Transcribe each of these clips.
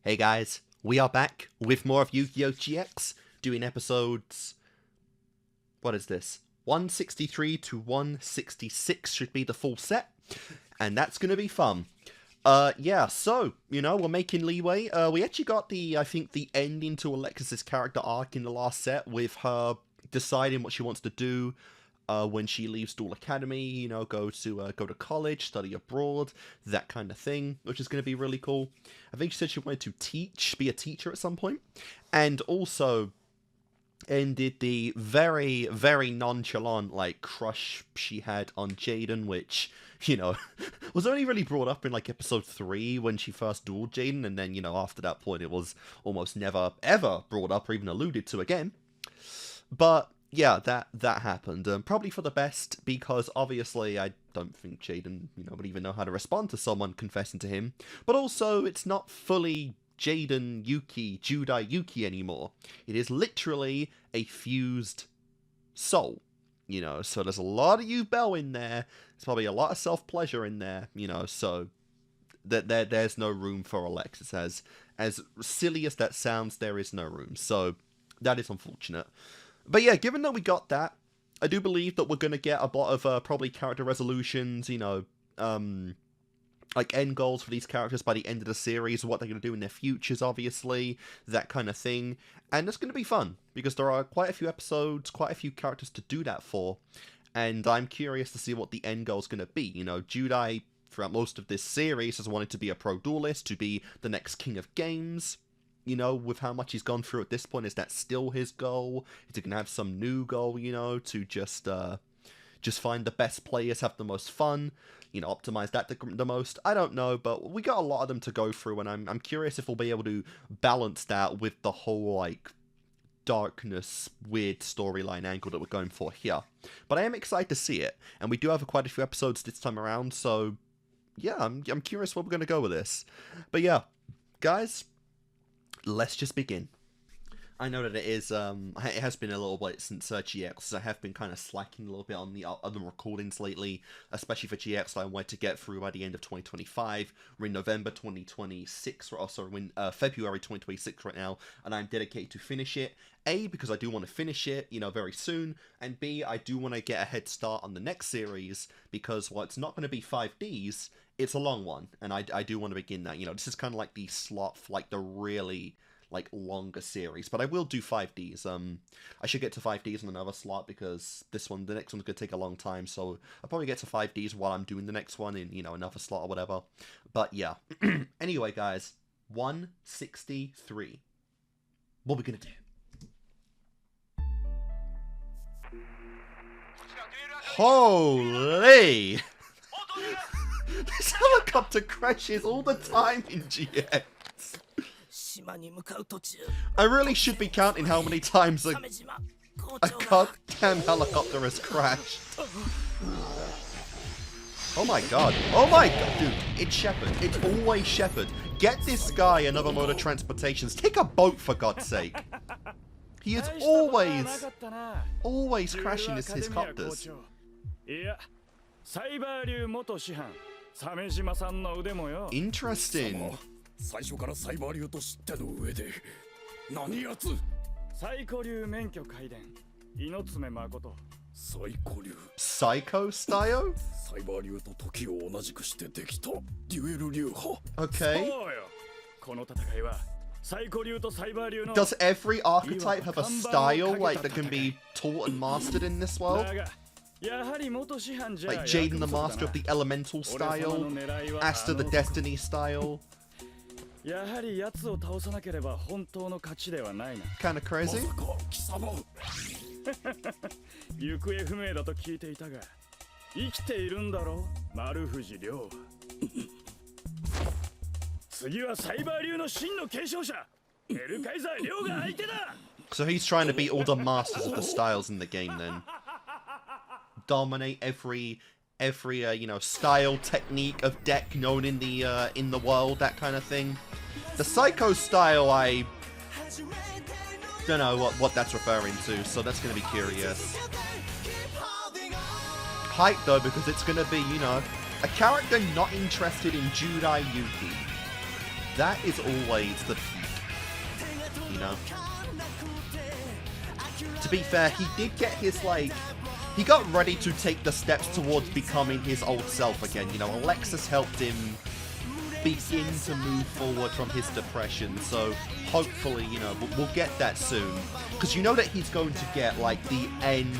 Hey guys, we are back with more of Yu-Gi-Oh! GX, doing episodes... What is this? 163 to 166 should be the full set, and that's gonna be fun. Yeah, so, we're making leeway. We actually got I think the ending to Alexis's character arc in the last set, with her deciding what she wants to do when she leaves Duel Academy, go to college, study abroad, that kind of thing, which is going to be really cool. I think she said she wanted to be a teacher at some point, and also ended the very, very nonchalant, crush she had on Jaden, which, was only really brought up in, episode 3 when she first dueled Jaden, and then, after that point it was almost never, ever brought up or even alluded to again. But yeah, that happened. Probably for the best, because obviously I don't think Jaden, would even know how to respond to someone confessing to him. But also, it's not fully Jaden Yuki, Judai Yuki anymore. It is literally a fused soul, so there's a lot of Yu-Bell in there. There's probably a lot of self-pleasure in there, so there's no room for Alexis. As silly as that sounds, there is no room, so that is unfortunate. But yeah, given that we got that, I do believe that we're going to get a lot of probably character resolutions, end goals for these characters by the end of the series, what they're going to do in their futures, obviously, that kind of thing. And it's going to be fun, because there are quite a few episodes, quite a few characters to do that for, and I'm curious to see what the end goal is going to be. Judai, throughout most of this series, has wanted to be a pro duelist, to be the next king of games. With how much he's gone through at this point, is that still his goal? Is he going to have some new goal, to just find the best players, have the most fun, optimize that the most? I don't know, but we got a lot of them to go through, and I'm curious if we'll be able to balance that with the whole, darkness, weird storyline angle that we're going for here. But I am excited to see it, and we do have quite a few episodes this time around, so yeah, I'm curious where we're going to go with this. But yeah, guys, let's just begin. I know that it has been a little bit since GX. I have been kind of slacking a little bit on the other recordings lately, especially for GX. I wanted to get through by the end of 2025. We're in November 2026, or sorry, we're in February 2026 right now, and I'm dedicated to finish it. A, because I do want to finish it, very soon, and B, I do want to get a head start on the next series, because while it's not going to be 5Ds, it's a long one, and I do want to begin that. This is kind of like the slot for, the really, longer series, but I will do 5Ds. I should get to 5Ds in another slot, because the next one's going to take a long time, so I'll probably get to 5Ds while I'm doing the next one in, another slot or whatever. But yeah. Anyway, guys, 163. What are we going to do? Holy! This helicopter crashes all the time in GX. I really should be counting how many times a goddamn helicopter has crashed. Oh my god, dude, it's Shepard. It's always Shepard. Get this guy another mode of transportation. Take a boat, for God's sake. He is always crashing his copters. Interesting. Psycho style? Okay. Does every archetype have a style that can be taught and mastered in this world? Jaden the Master of the Elemental style, Asta the Destiny style. Kinda crazy. So he's trying to beat all the masters of the styles in the game then. Dominate every style, technique of deck known in the world, that kind of thing. The Psycho style, I don't know what that's referring to, so that's gonna be curious. Hype though, because it's gonna be, a character not interested in Judai Yuki. that is always the peak, you know? To be fair, he did get his, like, he got ready to take the steps towards becoming his old self again, you know? Alexis helped him begin to move forward from his depression, so hopefully, you know, we'll get that soon. Because you know that he's going to get, like, the end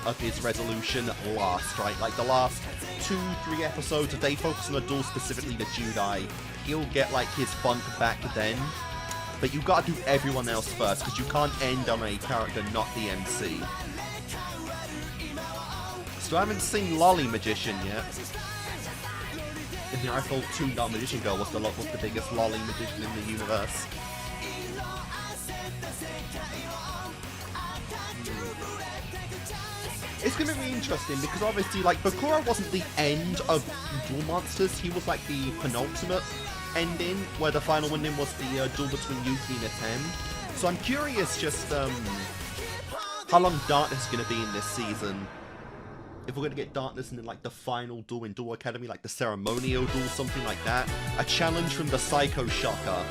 of his resolution last, right? Like, the last 2-3 episodes, if they focus on the duel, specifically the Judai, he'll get, like, his funk back then. But you gotta do everyone else first, because you can't end on a character not the MC. So I haven't seen Lolly Magician yet. I thought Toon Magician Girl was the biggest lolly magician in the universe. It's gonna be interesting because obviously, like, Bakura wasn't the end of Duel Monsters. He was like the penultimate ending, where the final ending was the duel between Yuki and Atem. So I'm curious just how long Darkness is gonna be in this season. If we're going to get Darkness in, like, the final duel in Duel Academy, like the ceremonial duel, something like that. A challenge from the Psycho Shocker.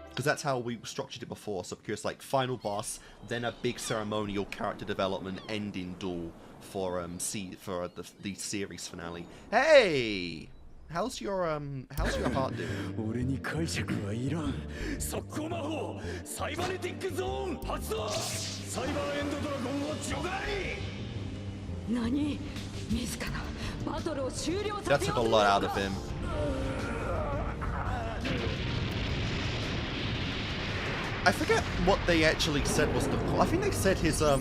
Because that's how we structured it before. So, because, like, final boss, then a big ceremonial character development ending duel for the series finale. Hey! How's your heart doing? That took a lot out of him. I forget what they actually said was the... I think they said his, That's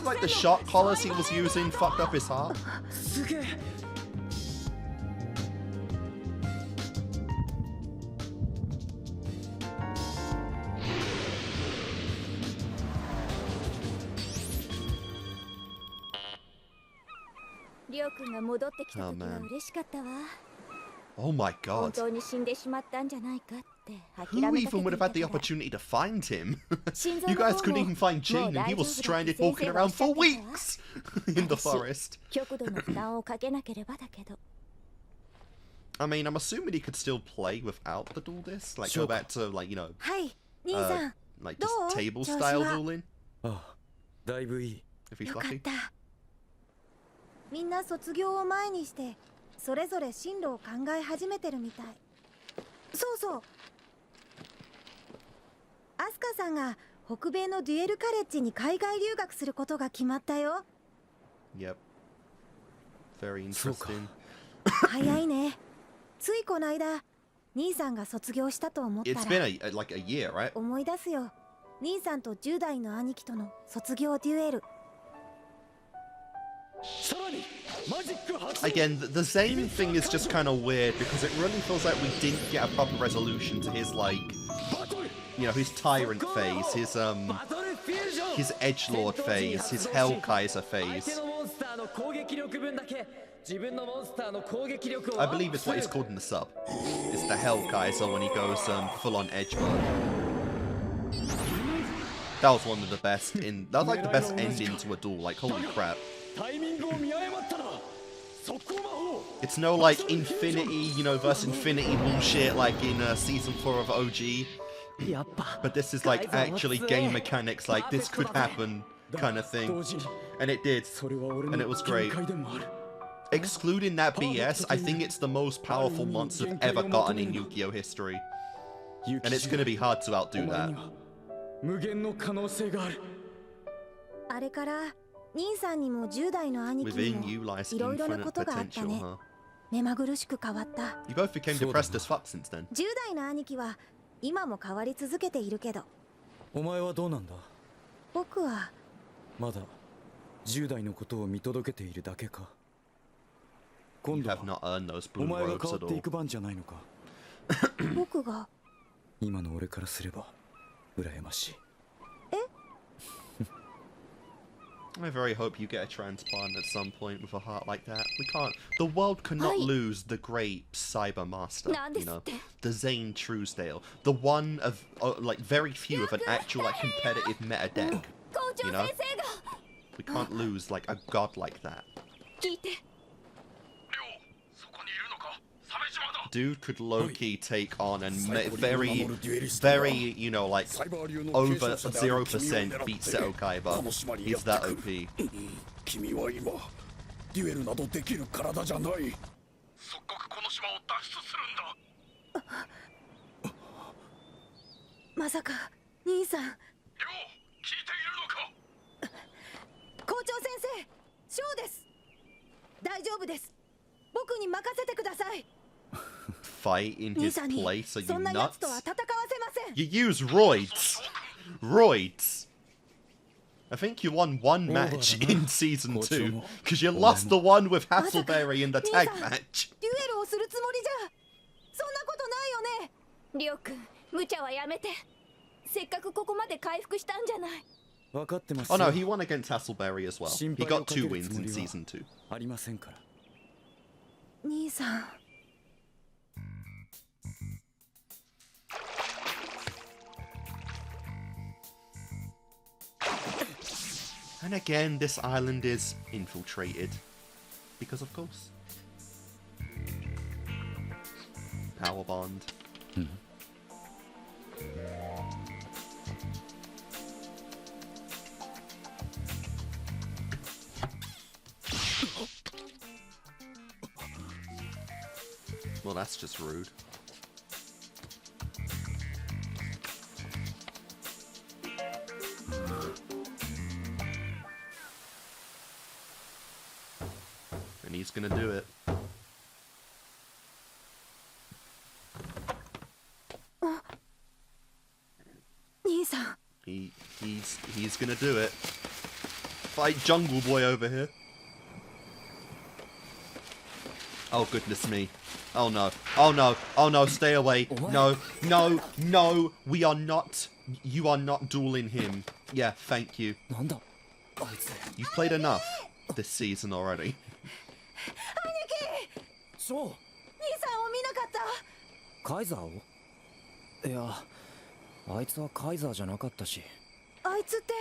like the shot collars he was using fucked up his heart. Oh man. Oh my god. Who even would have had the opportunity to find him? You guys couldn't even find Jin, and he was stranded walking around for weeks in the forest. I mean, I'm assuming he could still play without the duel disc, like go back to, like, you know, like just table style dueling. If he's lucky. みんな卒業を前にしてそれぞれ進路を考え始めてるみたい。そうそう。アスカさんが北米のデュエルカレッジに海外留学することが決まったよ。Yep. Very interesting. 早いね。ついこの間、兄さんが卒業したと思ったら。It's been like a year, right? 思い出すよ。兄さんと10代の兄貴との卒業デュエル。 Again, the Zane thing is just kind of weird because it really feels like we didn't get a proper resolution to his, like, you know, his tyrant phase, his edgelord phase, his Hellkaiser phase. I believe it's what he's called in the sub. It's the Hellkaiser when he goes full on edgelord. That was one of the best that was like the best ending to a duel, like holy crap. It's no like Infinity, you know, versus Infinity bullshit like in season 4 of OG. But this is like actually game mechanics, like this could happen kind of thing. And it did. And it was great. Excluding that BS, I think it's the most powerful monster I've ever gotten in Yu-Gi-Oh history. And it's gonna be hard to outdo that. あれから兄さんにも10代の兄貴にもいろいろなことがあったね。目まぐるしく変わった。You both became depressed as fuck since then. 10代の兄貴は今も変わり続けているけど。お前はどうなんだ？僕はまだ10代のことを見届けているだけか。今度はお前が変わっていく番じゃないのか。僕が今の俺からすれば羨ましい。 I very hope you get a transplant at some point with a heart like that. We can't. The world cannot lose the great cyber master, you know, the Zane Truesdale, the one of like very few of an actual like competitive meta deck. You know, we can't lose like a god like that. dude could low-key take on and very, you know, like, over 0% beat Seto Kaiba. He's that OP. 君は今デュエルなどできる体じゃない。即刻この島を脱出するんだ。まさか兄さん。よう聞いているのか。校長先生、ショーです。大丈夫です。僕に任せてください。Fight in his place? Are you そんなやつ nuts? とは戦わせません。You use roids. Roids. I think you won one match in season 2 because you lost the one with Hasselberry in the tag match. デュエルをするつもりじゃ。そんなことないよね。りょうくん、無茶はやめて。せっかくここまで回復したんじゃない。分かってます。Oh no, he won against Hasselberry as well. He got 2 wins in season 2. ありませんから。兄さん。And again, this island is infiltrated. Because of course. Power bond. Well, that's just rude. And he's gonna do it. He's gonna do it. Fight Jungle Boy over here. Oh goodness me. Oh no. Oh no. Oh no, stay away. No. No. No. We are not. You are not dueling him. Yeah, thank you. You've played enough this season already. そう。兄さんを見なかった。カイザーを？いや、あいつはカイザーじゃなかったし。あいつって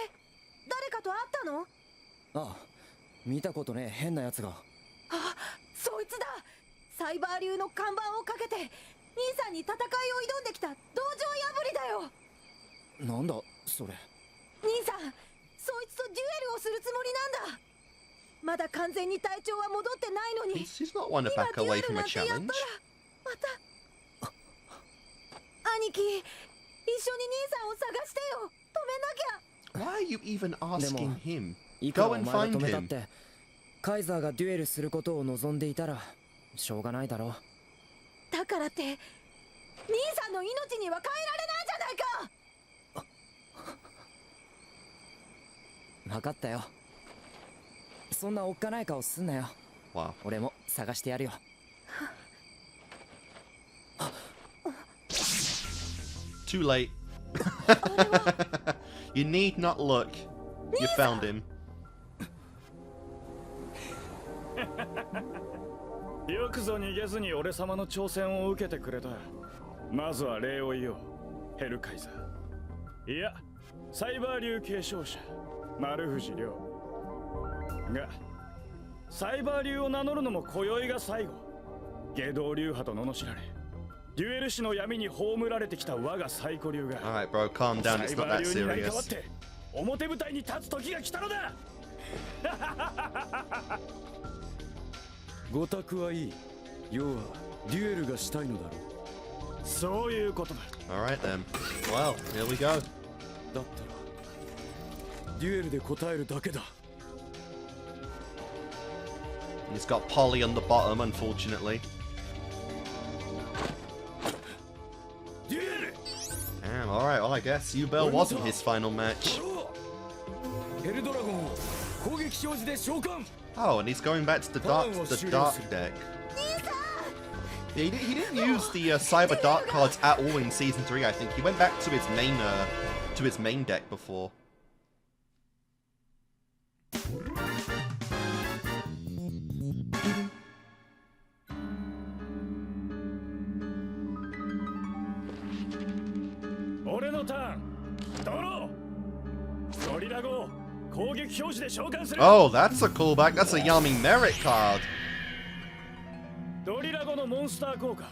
誰かと会ったの？ああ、見たことねえ変なやつが。あ、そいつだ。サイバー流の看板をかけて兄さんに戦いを挑んできた道場破りだよ。なんだそれ。兄さん、そいつとデュエルをするつもりなんだ。まだ完全に体調は戻ってないのに。He's not one to back away from a challenge. また。兄貴、一緒に兄さんを探してよ。止めなきゃ。Why are you even asking him? いくら Go お and 前が find 止めたっ him. て、カイザーがデュエルすることを望んでいたらしょうがないだろう。だからって兄さんの命には変えられないじゃないか。分かったよ。そんなおっかない顔すんなよ。Wow. 俺も探してやるよ。Too late. You need not look. You found him. よくぞ逃げずに俺様の挑戦を受けてくれた。まずは礼を言おう、ヘルカイザー。いや、サイバー流継承者、丸藤亮。が、サイバー流を名乗るのも今宵が最後。下道流派と罵られ、デュエル師の闇に葬られてきた我がサイコ流が。Alright, bro, calm down. It's not that サイバー流に成り代わっ serious. て表舞台に立つ時が来たのだ。ごたくはいい。要はデュエルがしたいのだろう。そういうことだ。Alright then. Well, here we go. だったらデュエルで答えるだけだ。He's got Polly on the bottom, unfortunately. Damn, alright, well I guess Yubel wasn't his final match. Oh, and he's going back to the dark deck. Yeah, he didn't use the Cyber Dark cards at all in Season 3, I think. He went back to his main deck before. Oh, that's a callback. That's a Yami Merit card. ドリラゴのモンスター効果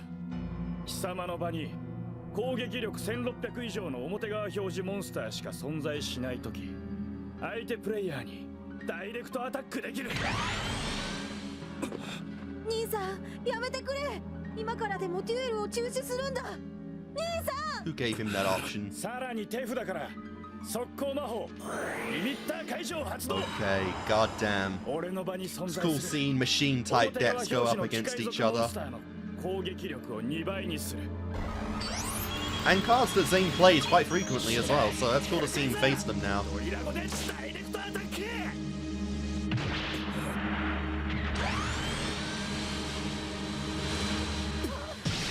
貴様の場に攻撃力1600以上の表側表示モンスターしか存在しないとき、相手プレイヤーにダイレクトアタックできる。兄さん、やめてくれ。今からでもデュエルを中止するんだ。兄さん。 Who gave him that option? さらに手札から速攻魔法リミッター解消発動。 Okay, goddamn. 俺の場に存在 School する scene machine type decks go up against each other. 攻撃力を2倍にする。 And cards that Zane plays quite frequently as well, so that's cool to see him face them now.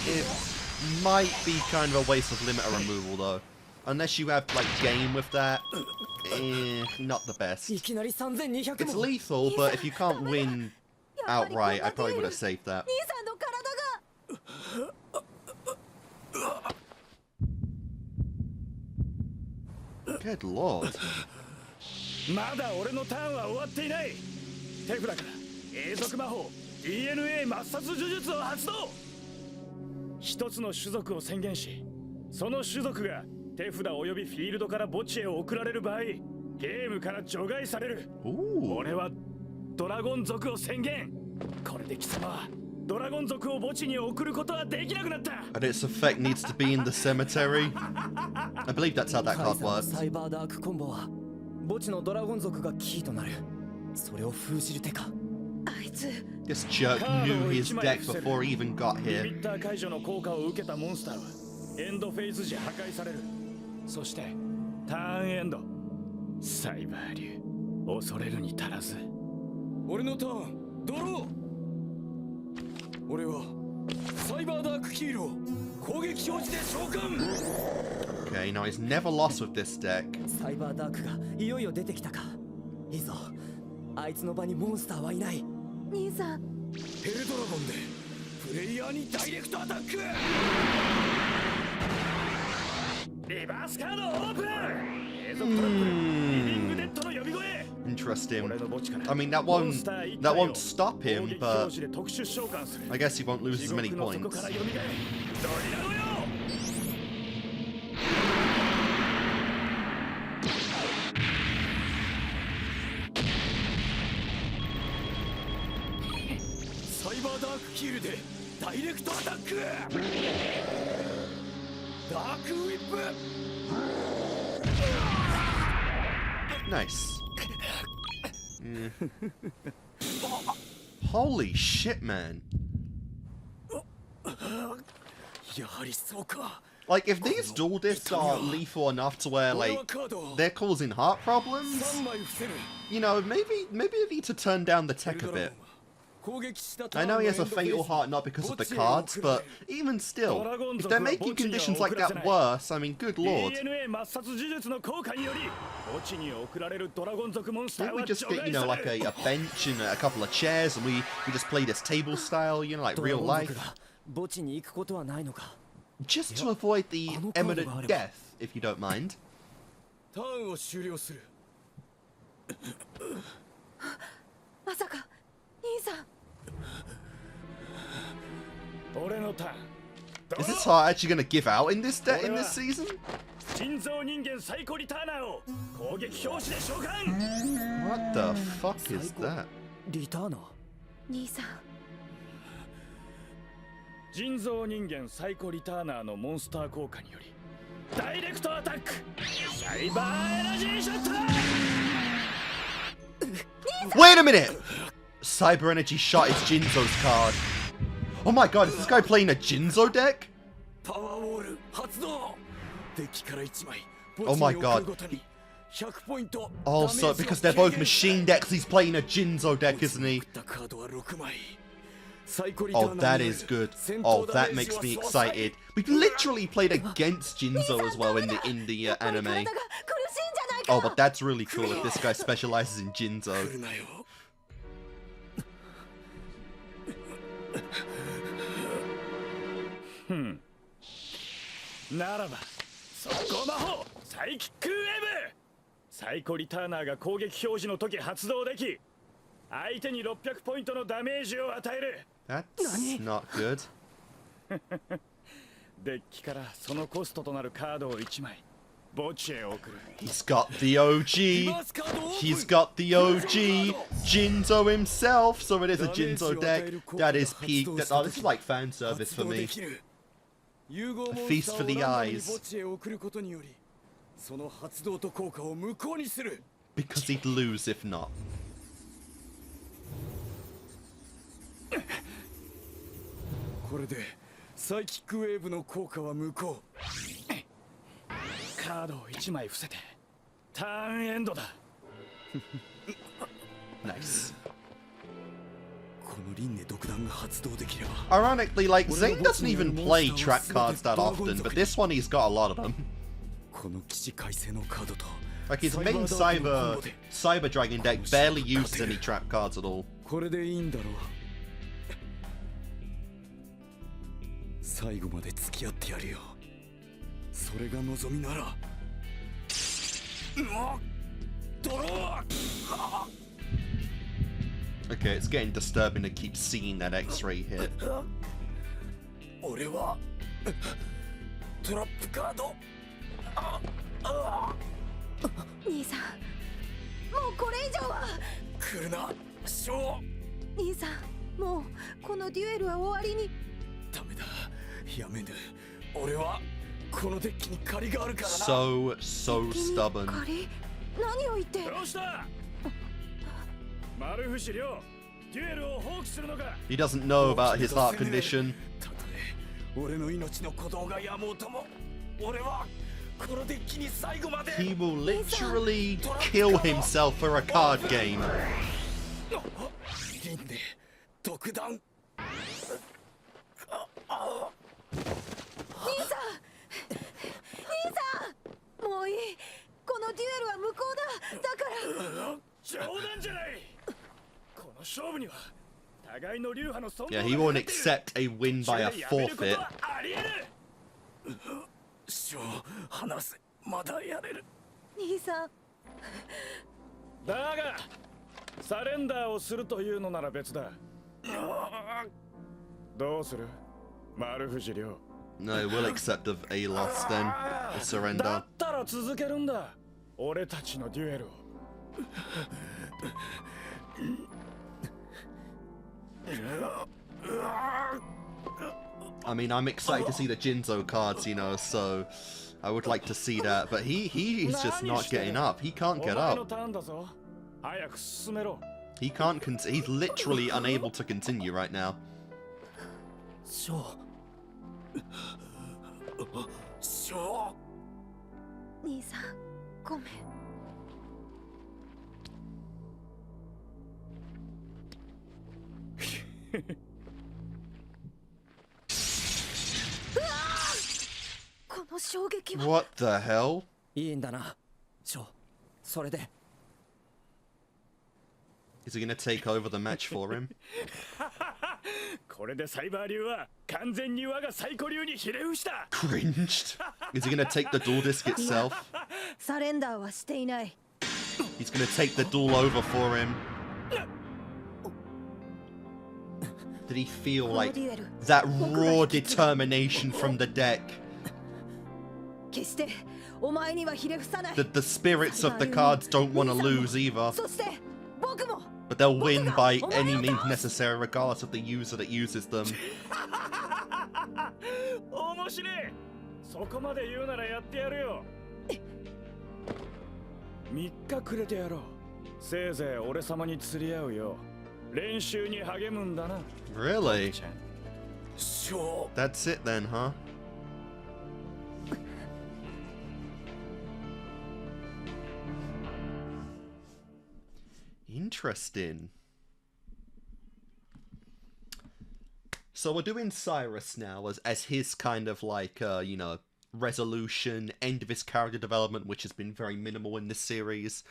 It might be kind of a waste of limiter removal though. Unless you have like game with that, not the best. It's lethal, but if you can't win outright, I probably would have saved that. Good lord. まだ俺のターンは終わっていない。手札から永続魔法 DNA 抹殺呪術を発動。一つの種族を宣言し、その種族が手札およびフィールドから墓地へ送られる場合、ゲームから除外される。俺はドラゴン族を宣言。これで貴様はドラゴン族を墓地に送ることはできなくなった。 And its effect needs to be in the cemetery. I believe that's how that card works. サイバーダークコンボは墓地のドラゴン族がキーとなる。それを封じる手か。あいつ This jerk knew his deck before he even got リ here. ミッター解除の効果を受けたモンスターはエンドフェーズ時破壊される。そしてターンエンド。サイバー流恐れるに足らず。俺のターンドロー。俺はサイバーダークヒーロー攻撃表示で召喚。 Okay, now he's never lost with this deck. サイバーダークがいよいよ出てきたか。いいぞ。あいつの場にモンスターはいない。兄さん。ヘルドラゴンでプレイヤーにダイレクトアタック。リバースカードオープン。永続トラップリビングデッドの呼び声。 Interesting. I mean, that won't stop him, but I guess he won't lose as many points. Nice. Holy shit, man. Like, if these duelists are lethal enough to where, like, they're causing heart problems, you know, maybe they need to turn down the tech a bit. I know he has a fatal heart not because of the cards, but even still, if they're making conditions like that worse, I mean, good lord. Maybe we just get, you know, like a bench and a couple of chairs and we just play this table style, you know, like real life. Just to avoid the imminent death, if you don't mind. まさか兄さん。 Is this heart actually going to give out in this season? What the fuck is that? 兄さん。人造人間サイコリターナーのモンスター効果によりダイレクトアタックサイバーエナジーショット。 Wait a minute! Cyber Energy shot is Jinzo's card. Oh my god, is this guy playing a Jinzo deck? Oh my god. Also, because they're both machine decks, he's playing a Jinzo deck, isn't he? Oh, that is good. Oh, that makes me excited. We've literally played against Jinzo as well in the anime. Oh, but that's really cool if this guy specializes in Jinzo. Hmm. ならば、速攻魔法サイキックウェーブ。サイコリターナーが攻撃表示の時発動でき、相手に600ポイントのダメージを与える。That's not good. デッキからそのコストとなるカードを1枚墓地へ送る。 He's got the OG. He's got the OG Jinzo himself. So it is a Jinzo deck. That is peak. Oh, this is like fan service for me. A feast for the eyes. Because he'd lose if not. これでサイキックウェーブの効果は無効。カードを1枚伏せてターンエンドだ。Nice. この輪廻独断が発動できれば。 Ironically, like, Zane doesn't even play track cards that often, but this one he's got a lot of them. この基地改正のカードと Like, his main Cyber Dragon deck barely uses any trap cards at all. これでいいんだろう。最後まで付き合ってやるよ。それが望みなら。ドロー。 Okay, it's getting disturbing to keep seeing that X-ray hit. 俺はトラップカード。兄さん、もうこれ以上は。来るな、ショー。兄さん、もうこのデュエルは終わりに。ダメだ、やめぬ。俺はこのデッキに借りがあるからな。 So stubborn. 借り？何を言って。どうした？丸藤亮、デュエルを放棄するのか？ He doesn't know about his heart condition. たとえ俺の命の鼓動がやもうとも、俺はこのデッキに最後まで。 He will literally kill himself for a card game. 輪廻独断。兄さん、もういい。このデュエルは無効だ。だから。冗談じゃない。この勝負には互いの流派の尊 Yeah, he won't accept a win by a forfeit. ショー、話せ。まだやれる。兄さん。だがサレンダーをするというのなら別だ。どうする？丸藤亮。 No, we'll accept a loss then. A だ surrender. ったら続けるんだ。俺たちのデュエルを。I mean, I'm excited to see the Jinzo cards, you know, so I would like to see that, but he is just not getting up. He can't get up. He can't he's literally unable to continue right now. ショー。ショー。兄さん、ごめん。この衝撃は。 What the hell? いいんだな、ショー。それで。Is he gonna take over the match for him? これでサイバー流は完全に我がサイコ流にひれ伏した。 Cringed. Is he gonna take the duel disc itself? サレンダーはしていない。 He's gonna take the duel over for him. Did he feel like that raw determination from the deck? 決してお前にはひれ伏さない。 That the spirits of the cards don't want to lose either. そして僕も。 But they'll win by any means necessary, regardless of the user that uses them. 面白い。そこまで言うならやってやるよ。3日くれてやろう。せいぜい俺様に釣り合うよ。練習に励むんだな。 Really? ショー。 That's it then, huh? Interesting. So we're doing Cyrus now as his kind of like, you know, resolution, end of his character development, which has been very minimal in this series.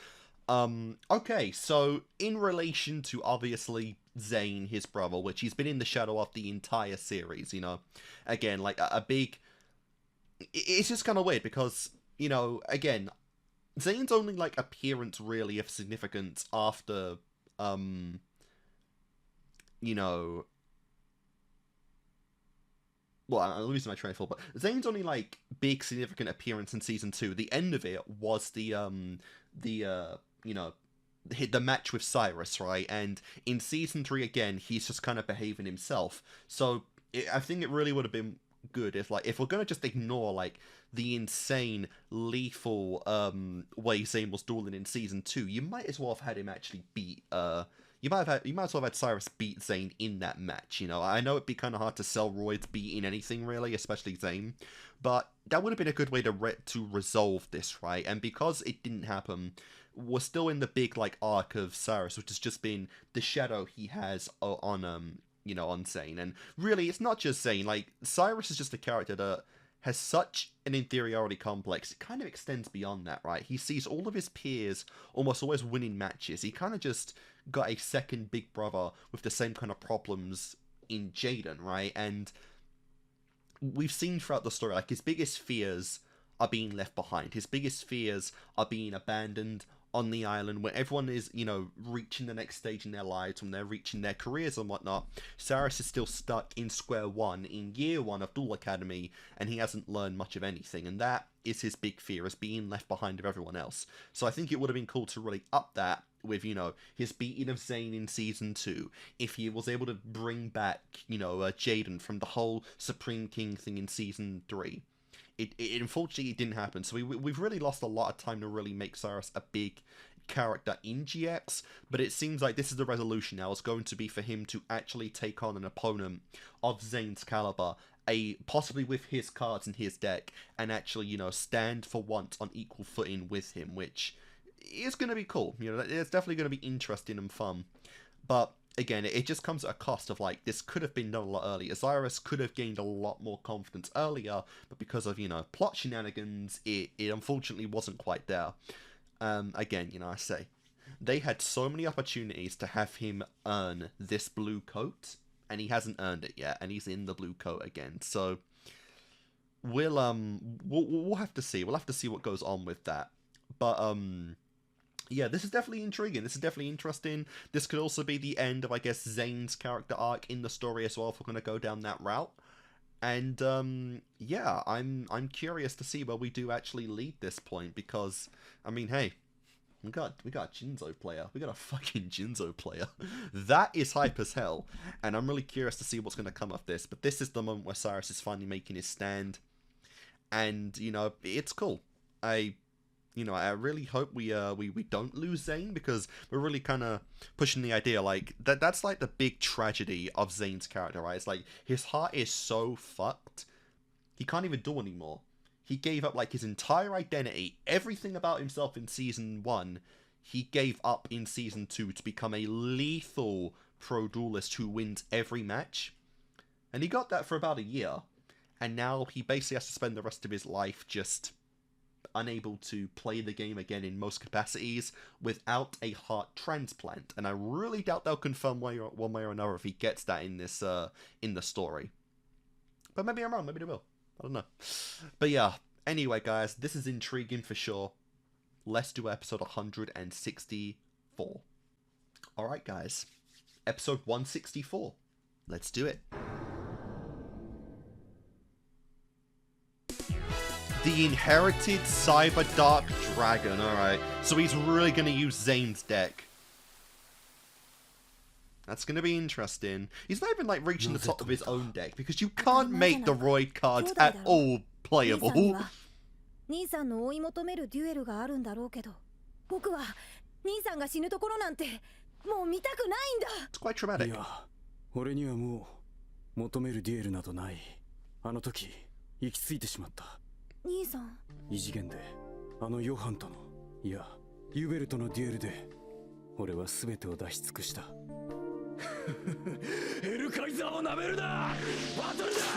Okay, so in relation to obviously Zane, his brother, which he's been in the shadow of the entire series, you know, again, like a big... It's just kind of weird because, you know, again, Zane's only, like, appearance really of significance after, you know, well, I'm losing my train of thought, but Zayn's only like big significant appearance in season 2. The end of it was the match with Cyrus, right? And in season 3 again, he's just kind of behaving himself. So I think it really would have been good if we're gonna just ignore like the insane lethal way Zayn was dueling in season 2, you might as well have had him actually beat you might as well have had Cyrus beat Zayn in that match. I know it'd be kind of hard to sell Royds beating anything really, especially Zayn, but that would have been a good way to resolve this, right? And because it didn't happen, we're still in the big like arc of Cyrus, which has just been the shadow he has on on Zayn. And really, it's not just Zayn. Like, Cyrus is just a character that has such an inferiority complex. It kind of extends beyond that, right? He sees all of his peers almost always winning matches. He kind of just got a second big brother with the same kind of problems in Jaden, right? And we've seen throughout the story, like, his biggest fears are being left behind. His biggest fears are being abandoned on the island where everyone is, reaching the next stage in their lives, when they're reaching their careers and whatnot. Cyrus is still stuck in square one, in year 1 of Duel Academy, and he hasn't learned much of anything. And that is his big fear, is being left behind of everyone else. So I think it would have been cool to really up that with, his beating of Zayn in season 2. If he was able to bring back, Jaden from the whole Supreme King thing in season 3. It unfortunately, it didn't happen, so we've really lost a lot of time to really make Cyrus a big character in GX, but it seems like this is the resolution now. It's going to be for him to actually take on an opponent of Zayn's caliber, possibly with his cards in his deck, and actually, stand for once on equal footing with him, which is going to be cool. It's definitely going to be interesting and fun, but again, it just comes at a cost of, like, this could have been done a lot earlier. Cyrus could have gained a lot more confidence earlier, but because of, plot shenanigans, it unfortunately wasn't quite there. Again, I say, they had so many opportunities to have him earn this blue coat, and he hasn't earned it yet, and he's in the blue coat again. So, we'll have to see. We'll have to see what goes on with that. But, yeah, this is definitely intriguing. This is definitely interesting. This could also be the end of, I guess, Zayn's character arc in the story as well, if we're going to go down that route. And, yeah, I'm curious to see where we do actually lead this point, because, I mean, hey, we got a Jinzo player. We got a fucking Jinzo player. That is hype as hell, and I'm really curious to see what's going to come of this. But this is the moment where Cyrus is finally making his stand, and, it's cool. I really hope we don't lose Zayn, because we're really kind of pushing the idea, like, that's like the big tragedy of Zayn's character, right? It's like, his heart is so fucked, he can't even do anymore. He gave up, like, his entire identity, everything about himself in Season 1, he gave up in Season 2 to become a lethal pro duelist who wins every match. And he got that for about a year, and now he basically has to spend the rest of his life just unable to play the game again in most capacities without a heart transplant, and I really doubt they'll confirm one way or another if he gets that in this in the story. But maybe I'm wrong, maybe they will. I don't know. But yeah, anyway guys, this is intriguing for sure. Let's do episode 164. Alright guys, episode 164. Let's do it. The Inherited Cyber Dark Dragon. Alright, so he's really going to use Zayn's deck. That's going to be interesting. He's not even, like, reaching the top of his own deck, because you can't make the Royd cards at all playable. It's quite traumatic.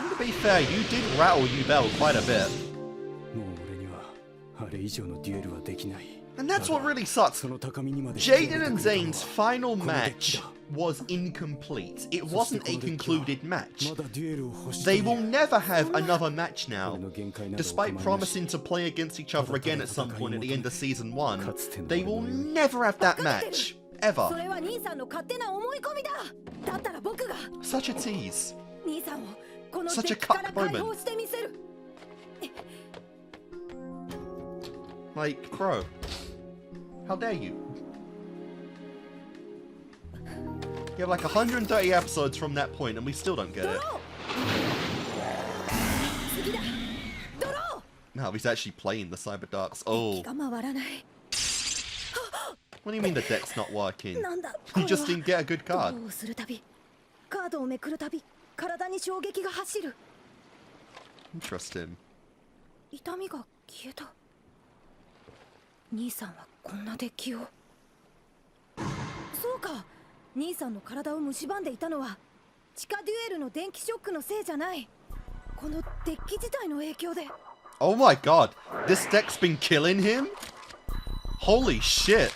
To be fair, you did rattle Yubel quite a bit. And that's what really sucks. Jaden and Zayn's final match was incomplete. It wasn't a concluded match. They will never have another match now. Despite promising to play against each other again at some point at the end of Season 1, they will never have that match. Ever. Such a tease. Such a cut moment. Like, bro, how dare you? You have like 130 episodes from that point and we still don't get it. No, he's actually playing the Cyber Darks. Oh. What do you mean the deck's not working? He just didn't get a good card. Interesting. 兄さんはこんなデッキを。そうか、兄さんの体を蝕んでいたのは地下デュエルの電気ショックのせいじゃない。このデッキ自体の影響で。Oh my god, this deck's been killing him? Holy shit.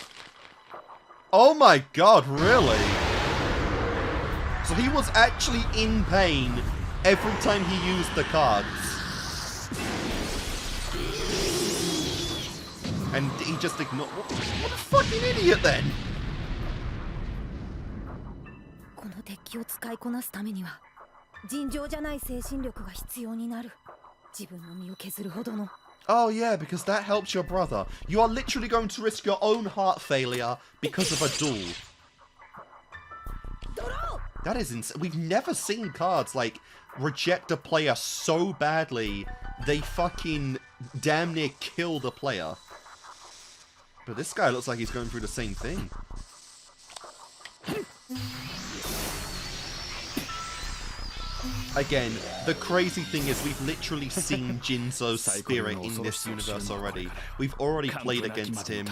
Oh my god, really? So he was actually in pain every time he used the cards. And he just ignored. What a fucking idiot then! このデッキを使いこなすためには尋常じゃない精神力が必要になる。自分の身を削るほどの。Oh yeah, because that helps your brother. You are literally going to risk your own heart failure because of a duel. That is insane. We've never seen cards like reject a player so badly they fucking damn near kill the player. But this guy looks like he's going through the same thing. Again, the crazy thing is we've literally seen Jinzo's spirit in this universe already. We've already played against him.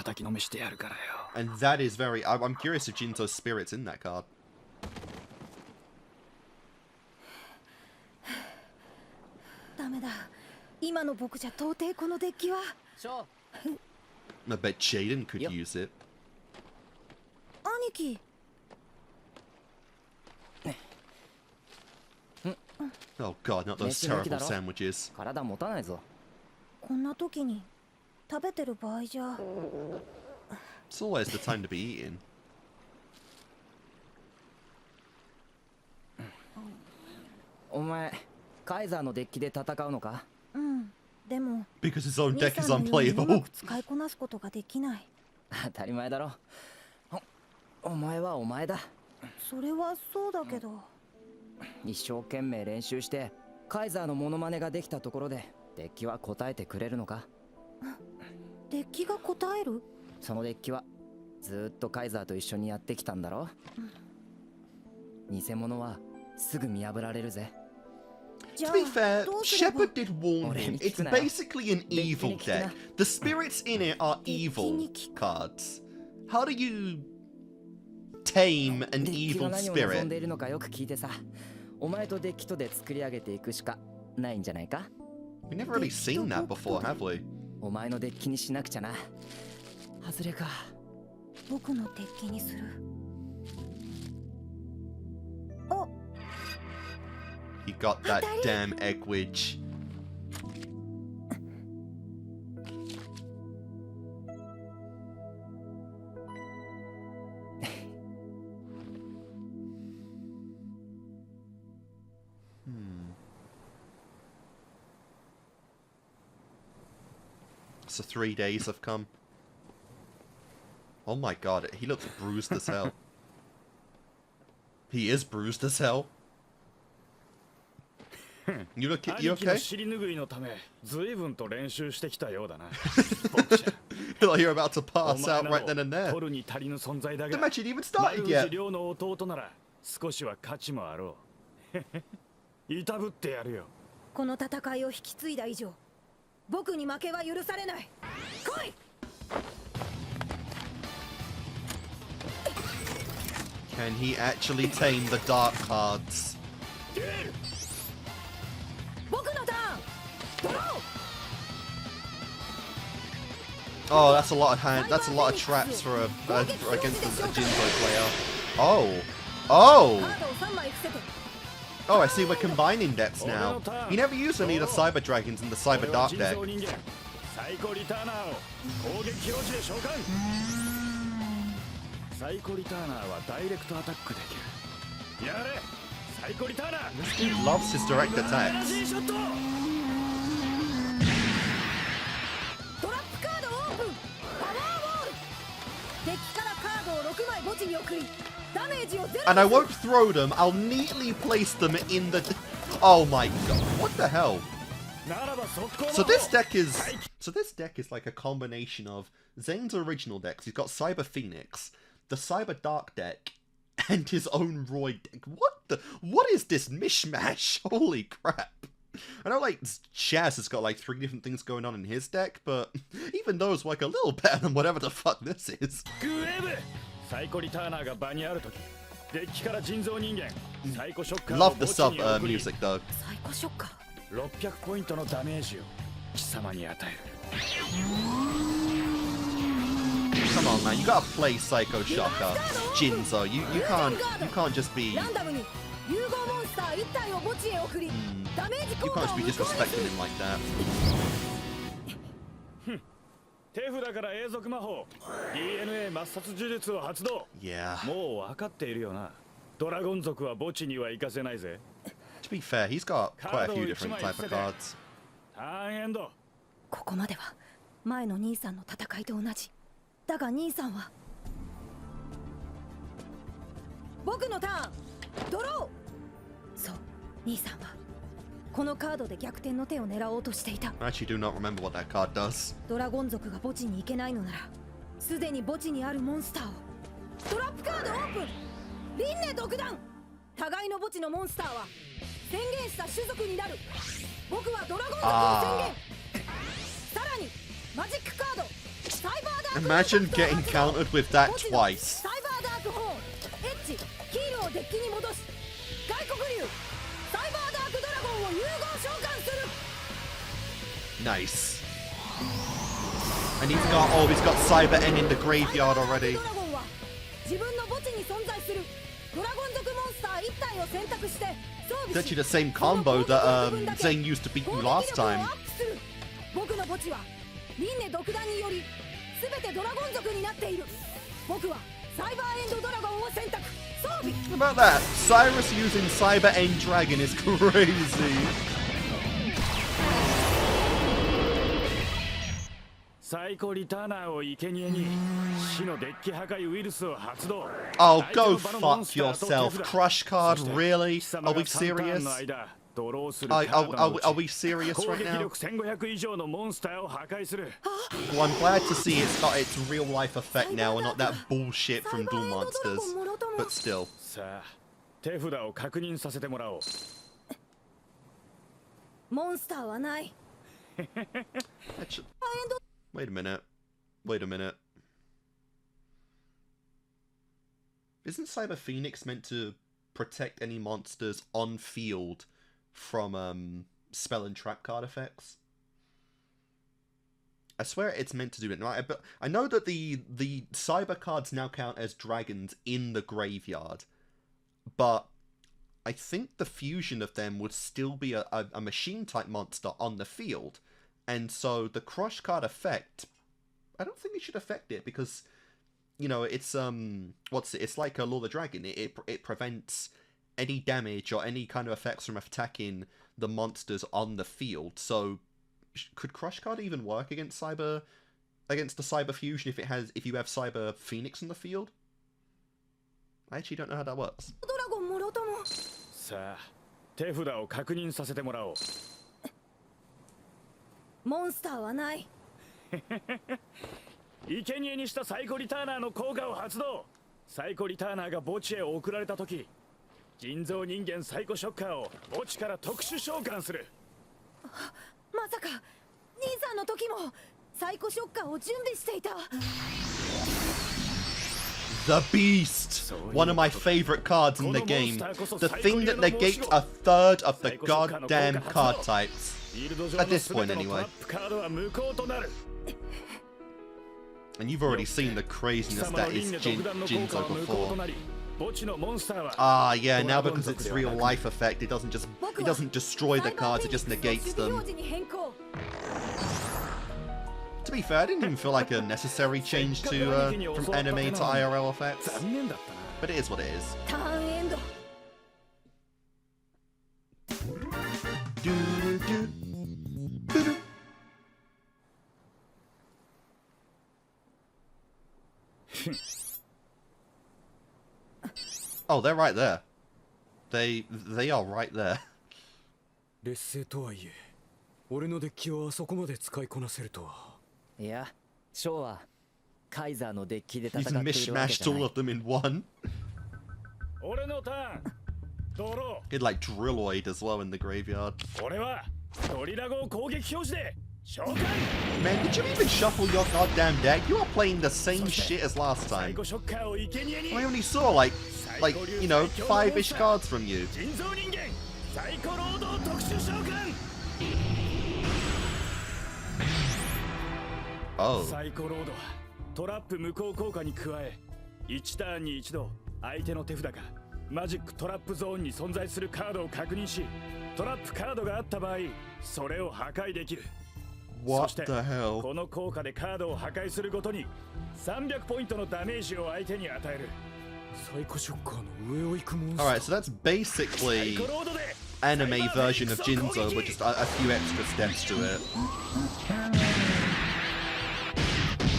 And that is very... I'm curious if Jinzo's spirit's in that card. I bet Jaden could use it. Oh god, not those terrible sandwiches. It's always the time to be eating. Because his own deck is unplayable. 使いこなすことができない。当たり前だろ。お前はお前だ。それはそうだけど。一生懸命練習してカイザーのモノマネができたところでデッキは答えてくれるのか？デッキが答える？そのデッキはずっとカイザーと一緒にやってきたんだろ。偽物はすぐ見破られるぜ。To be fair, Shepard did warn him. It's basically an evil deck. The spirits in it are evil cards. How do you tame an evil spirit? お前とデッキとで作り上げていくしかないんじゃないか? We've never really seen that before, have we? お前のデッキにしなくちゃな。外れか。僕のデッキにする。He got that damn egg wedge. So 3 days have come. Oh my god, he looks bruised as hell. He is bruised as hell. You okay? Like you're about to pass out right then and there. The match ain't even started yet. この戦いを引き継いだ以上、僕に負けは許されない。来い。Can he actually tame the dark cards? Oh, that's a lot of that's a lot of traps for against a Jinzo player. Oh, oh, I see. We're combining decks now. He never used any of the Cyber Dragons in the Cyber Dark deck. This dude loves his direct attacks. トラップカードオープンパワーウォールデッキからカードを6枚墓地に送りダメージをゼロ And I won't throw them, I'll neatly place them in the... Oh my god, what the hell? So this deck is like a combination of Zane's original decks. He's got Cyber Phoenix, the Cyber Dark deck, and his own Roy deck. What is this mishmash? Holy crap. I know, like, Chaz has got, like, 3 different things going on in his deck, but even those were, like, a little better than whatever the fuck this is. Love the sub music, though. 600ポイントのダメージを貴様に与える。 Come on, man, you gotta play Psycho Shocker. Jinzo, you can't just be... You can't just be disrespecting him like that. 手札から永続魔法 DNA 抹殺呪術を発動。 Yeah. もう分かっているよな。ドラゴン族は墓地には行かせないぜ。 To be fair, he's got quite a few different type of cards. ターンエンド。ここまでは前の兄さんの戦いと同じ。だが兄さんは僕のターンドロー。そう、兄さんはこのカードで逆転の手を狙おうとしていた。 I actually do not remember what that card does. ドラゴン族が墓地に行けないのならすでに墓地にあるモンスターをトラップカードオープン輪廻独断。互いの墓地のモンスターは宣言した種族になる。僕はドラゴン族を宣言。さらにマジックカードサイバーダーク Imagine getting countered with that twice. サイバーダークホーンエッジヒールをデッキに戻し外国流サイバーダークドラゴンを融合召喚する。 Nice. And he's got Cyber N in the graveyard already. ドラゴンは自分の墓地に存在するドラゴン族モンスター1体を選択して装備 It's し actually the same combo that Zane used to beat you last time. 僕の墓地は輪廻独断により全てドラゴン族になっている。僕はサイバーエンドドラゴンを選択装備。 How about that? Cyrus using Cyber N Dragon is crazy. サイコリターナーを生贄に死のデッキ破壊ウイルスを発動。 Oh, go fuck yourself. Crush card, really? Are we serious? ドローする Are we serious 攻 right 撃 now? 力1500以上のモンスターを破壊する。 Well, I'm glad to see it's got its real life effect now and not that bullshit from Duel Monsters. But still. さあ、手札を確認させてもらおう。モンスターはない。 Wait a minute. Wait a minute. Isn't Cyber Phoenix meant to protect any monsters on field from spell and trap card effects? I swear it's meant to do it. Right? But I know that the cyber cards now count as dragons in the graveyard, but I think the fusion of them would still be a machine type monster on the field, and so the crush card effect, I don't think it should affect it because, you know, it's it's like a Lord of the Dragon. It prevents any damage or any kind of effects from attacking the monsters on the field. So could Crush Card even work against the Cyber Fusion if you have Cyber Phoenix in the field? I actually don't know how that works. ドラゴンもろとも。さあ、手札を確認させてもらおう。モンスターはない。生贄にしたサイコリターナーの効果を発動。サイコリターナーが墓地へ送られた時、人造人間サイコショッカーを墓地から特殊召喚する。まさか兄さんの時もサイコショッカーを準備していた。 The Beast! One of my favorite cards in the game. The thing that negates a third of the goddamn card types. At this point, anyway. And you've already seen the craziness that is Jinzo before. Ah, yeah, now because it's real life effect, it doesn't destroy the cards, it just negates them. To be fair, I didn't even feel like a necessary change to from anime to IRL effects. But it is what it is. do. Boo-doo. Oh, they're right there. They are right there. 劣勢とはいえ俺のデッキをあそこまで使いこなせるとは。いやショーはカイザーのデッキで戦 He's っているわけじ mishmashed ゃな all い of them in one. 俺のターンドロ He had like Drilloid as well in the graveyard. ー。俺はドリラゴを攻撃表示で召喚。 Man, did you even shuffle your goddamn deck? You are playing the same shit as last サイ time. コショッカーを生贄に I only saw like you know, 5-ish cards from you. 人造人間サイコロードを特殊召喚。 Oh. サイコロードはトラップ無効効果に加え1ターンに1度相手の手札かマジックトラップゾーンに存在するカードを確認しトラップカードがあった場合それを破壊できる。 What そして the hell? この効果でカードを破壊するごとに300ポイントのダメージを相手に与える。サイコショッカーの上を行くモンスター。 Alright, so that's サイ basically コロードで anime version of Jinzo, but just a few extra steps to it.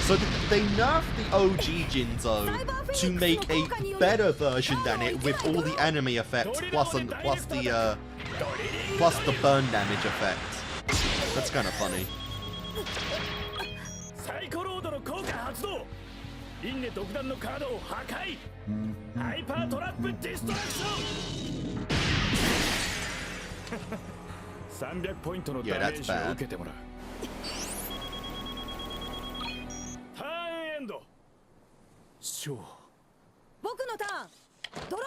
So they nerfed the OG Jinzo to make a better version than it with all the anime effects plus the burn damage effect. That's kind of funny. サイコロードの効果発動。輪廻独断のカードを破壊。ハイパートラップディストラクション。300ポイントのダメージを受けてもらう。ターンエンド。ショー。僕のターンドロ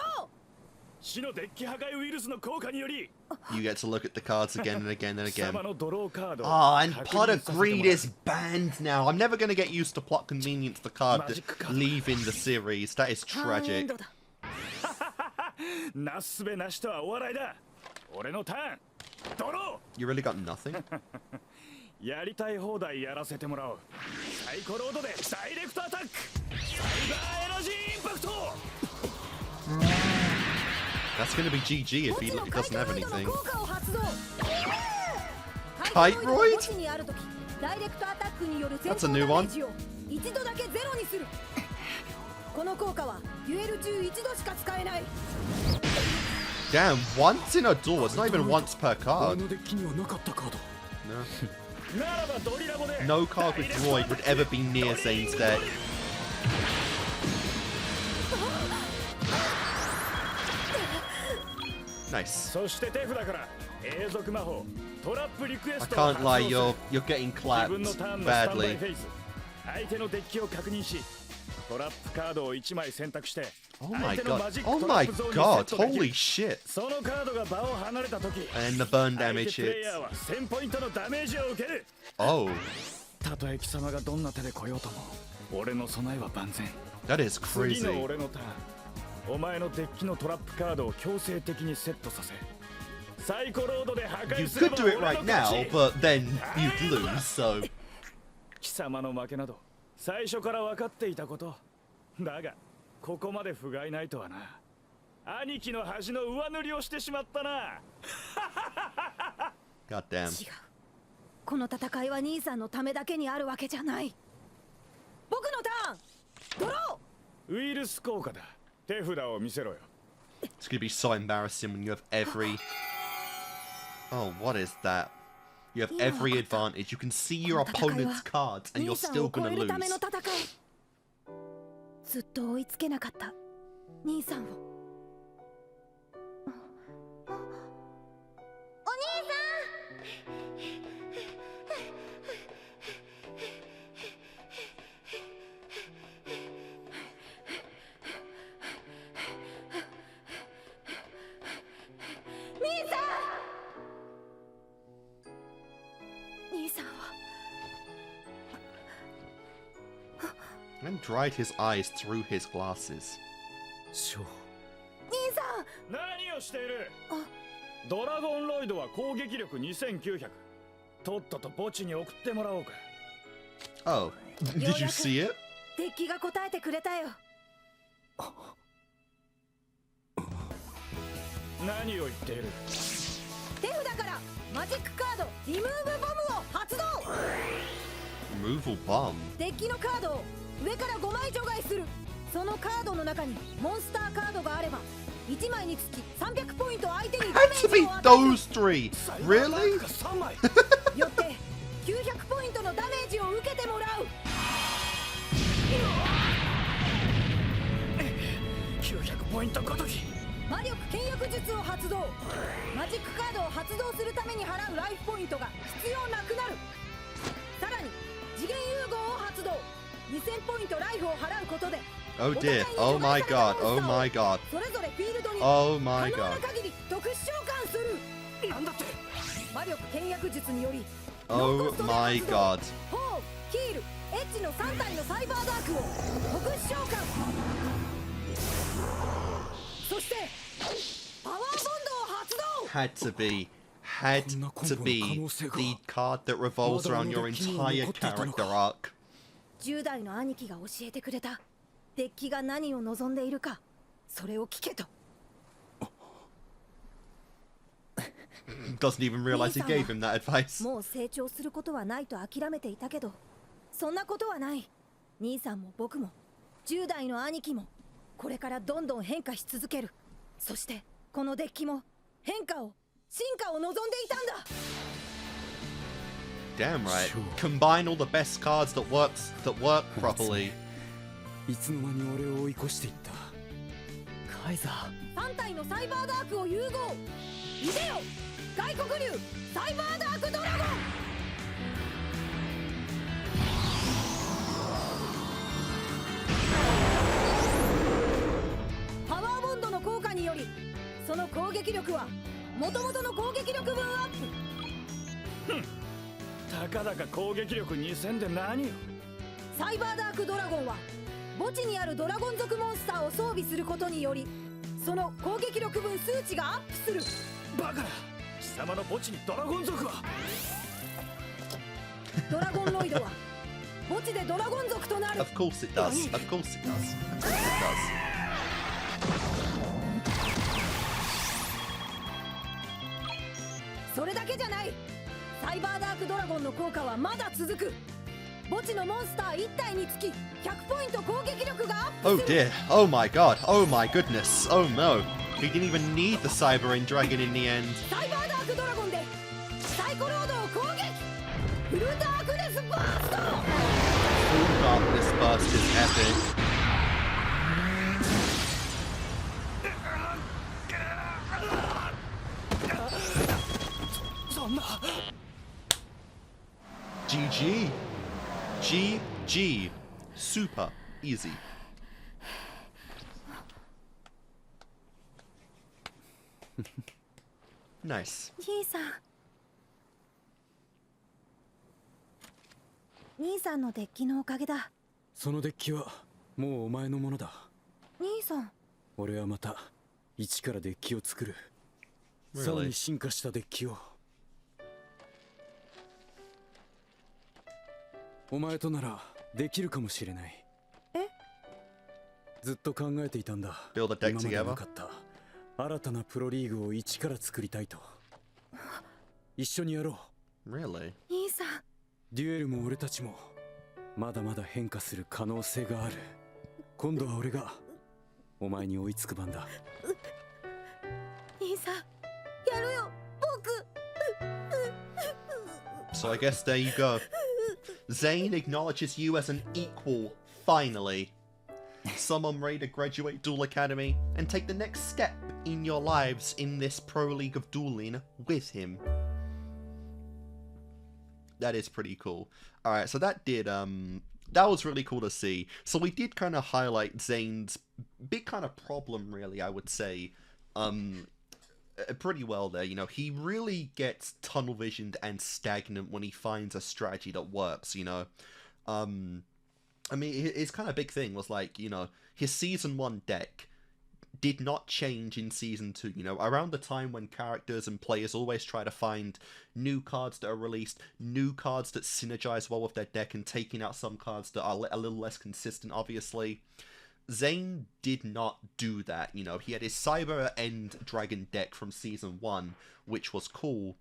死のデッキ破壊ウイルスの効果により You get to look at the cards again and again and 貴 again. 様のドローカードを Oh, and 確 Pot 認 of させてもらう Greed is banned now. I'm never going to get used to Plot Convenience, the card Magic card. leaving the series. That is ーターンエン tragic. ドだ。なすすべなしとはお笑いだ。俺のターンドロ You really got nothing? ー。やりたい放題やらせてもらおう。サイコロードでダイレクトアタック。サイバーエナジーインパクト。 That's going to be GG if he 墓地の doesn't have カイトロイドの anything. 効果を発動。 カイトロイド墓地にあるときダイレクトアタックによる戦 That's a 闘 new ダメ one. ージを一度だけゼロにする。この効果はデュエル中一度しか使えない。 Damn, once in a duel. It's not even once per 俺 card. のデッキにはなかったカード。 No. ならばドリラゴで No card with Droid would ever be near Zane's deck. Nice. そして手札から永続魔法トラップリクエ I ストを can't 発 lie, 動 you're getting 自 clapped 分のターンのスタンバイ badly. フェイス相手のデッキを確認しトラップカードを1枚選択して Oh 相 my 手の god. マジッ Oh クトラ my ップゾーンに god. セットでき Holy る shit. そのカードが場を離れた時 And the burn 相 damage 手プレイヤー hits. は1000ポイントのダメージを受ける Oh, たとえ貴様がどんな手で来ようとも俺の備えは万全 that is 次の crazy. 俺のターンお前のデッキのトラップカードを強制的にセットさせサイコロードで破 You 壊すれ could ば do 俺 it の right 勝 now, ち but then you'd lose, so. 貴様の負けなど最初から分かっていたことだがここまで不甲斐ないとはな兄貴の恥の上塗りをしてしまったな God damn. 違う。この戦いは兄さんのためだけにあるわけじゃない。僕のターンドロウイルス効果だ手札を見せろよ It's gonna be so embarrassing when you have every. Oh, what is that? You have every advantage. You can see your opponent's cards, ー and 兄 you're さん still を超 gonna えるための lose. 戦い。ずっと追いつけなかった兄さんを。お兄さんは And dried his eyes through his glasses. ショー。兄さん何をしているドラゴンロイドは攻撃力2900とっとと墓地に送ってもらおうか Oh, did you see it? デッキが答えてくれたよ。何を言っている手札からマジックカードリムーブボムを発動。 Removal bomb. デッキのカードを上から5枚除外する。そのカードの中にモンスターカードがあれば1枚につき300ポイント相手にダメ Had to ー be ジを与 those three. サイバーダー Really? クが3枚えよって900ポイントのダメージを受けてもらう。900ポイントごとき。魔力倹約術を発動。マジックカードを発動するために払うライフポイントが必要なくなる。さらに次元融合を発動。2000ポイントライフを払うことで Oh dear. Oh my god. Oh my god. それぞれフィールドに Oh 可 my 能な god. 限り特殊召喚する。なんだって。魔力倹約術により Oh my god. ホー、ヒール、エッジの3体のサイバーダークを特殊召喚。そしてパワーボンドを発動。 Had to be the card that revolves around your entire character arc. 10代の兄貴が教えてくれた。デッキが何を望んでいるか、それを聞けと。 Doesn't even realize he gave him that advice. もう成長することはないと諦めていたけど、そんなことはない。兄さんも僕も10代の兄貴もこれからどんどん変化し続ける。そしてこのデッキも変化を進化を望んでいたんだ。 Damn right. Combine all the best cards that work properly. いつの間に俺を追い越していった。カイザー。 3体のサイバーダークを融合。いでよ外国流サイバーダークドラゴン。パワーボンドの効果によりその攻撃力は元々の攻撃力分アップ。たかだか攻撃力2000で何よ。サイバーダークドラゴンは墓地にあるドラゴン族モンスターを装備することによりその攻撃力分数値がアップする。バカな。貴様の墓地にドラゴン族は。ドラゴンロイドは墓地でドラゴン族となる。 Of course it does. Of course it does. Of course it does. それだけじゃない。サイバーダークドラゴンの効果はまだ続く。墓地のモンスター1体につき100ポイント攻撃力がアップ Oh する。 dear. Oh my god. Oh my goodness. Oh no. He didn't even need the Cybering Dragon in the end. サイバーダークドラゴンでサイコロードを攻撃。フルダークネスバースト。 Full Darkness Burst is epic. そんな。 GG. GG. Super easy. Nice. 兄さん。兄さんのデッキのおかげだ。そのデッキはもうお前のものだ。兄さん。俺はまた一からデッキを作る。さら Really? に進化したデッキを。お前とならできるかもしれない。え？ずっと考えていたんだ。 Build a deck 今まで together? なかった新たなプロリーグを一から作りたいと。一緒にやろう。 Really? 兄さん。デュエルも俺たちもまだまだ変化する可能性がある。今度は俺がお前に追いつく番だ。兄さん。やるよ僕。 So I guess there you go. Zane acknowledges you as an equal, finally. Summon Ray to graduate Duel Academy and take the next step in your lives in this Pro League of Dueling with him. That is pretty cool. Alright, so that was really cool to see. So we did kind of highlight Zane's big kind of problem, really, I would say. Pretty well there, you know. He really gets tunnel visioned and stagnant when he finds a strategy that works, you know. I mean, his kind of big thing was like, you know, his Season 1 deck did not change in Season 2, you know. Around the time when characters and players always try to find new cards that are released, new cards that synergize well with their deck, and taking out some cards that are a little less consistent, obviously. Zane did not do that. You know, he had his Cyber and Dragon deck from Season 1, which was cool,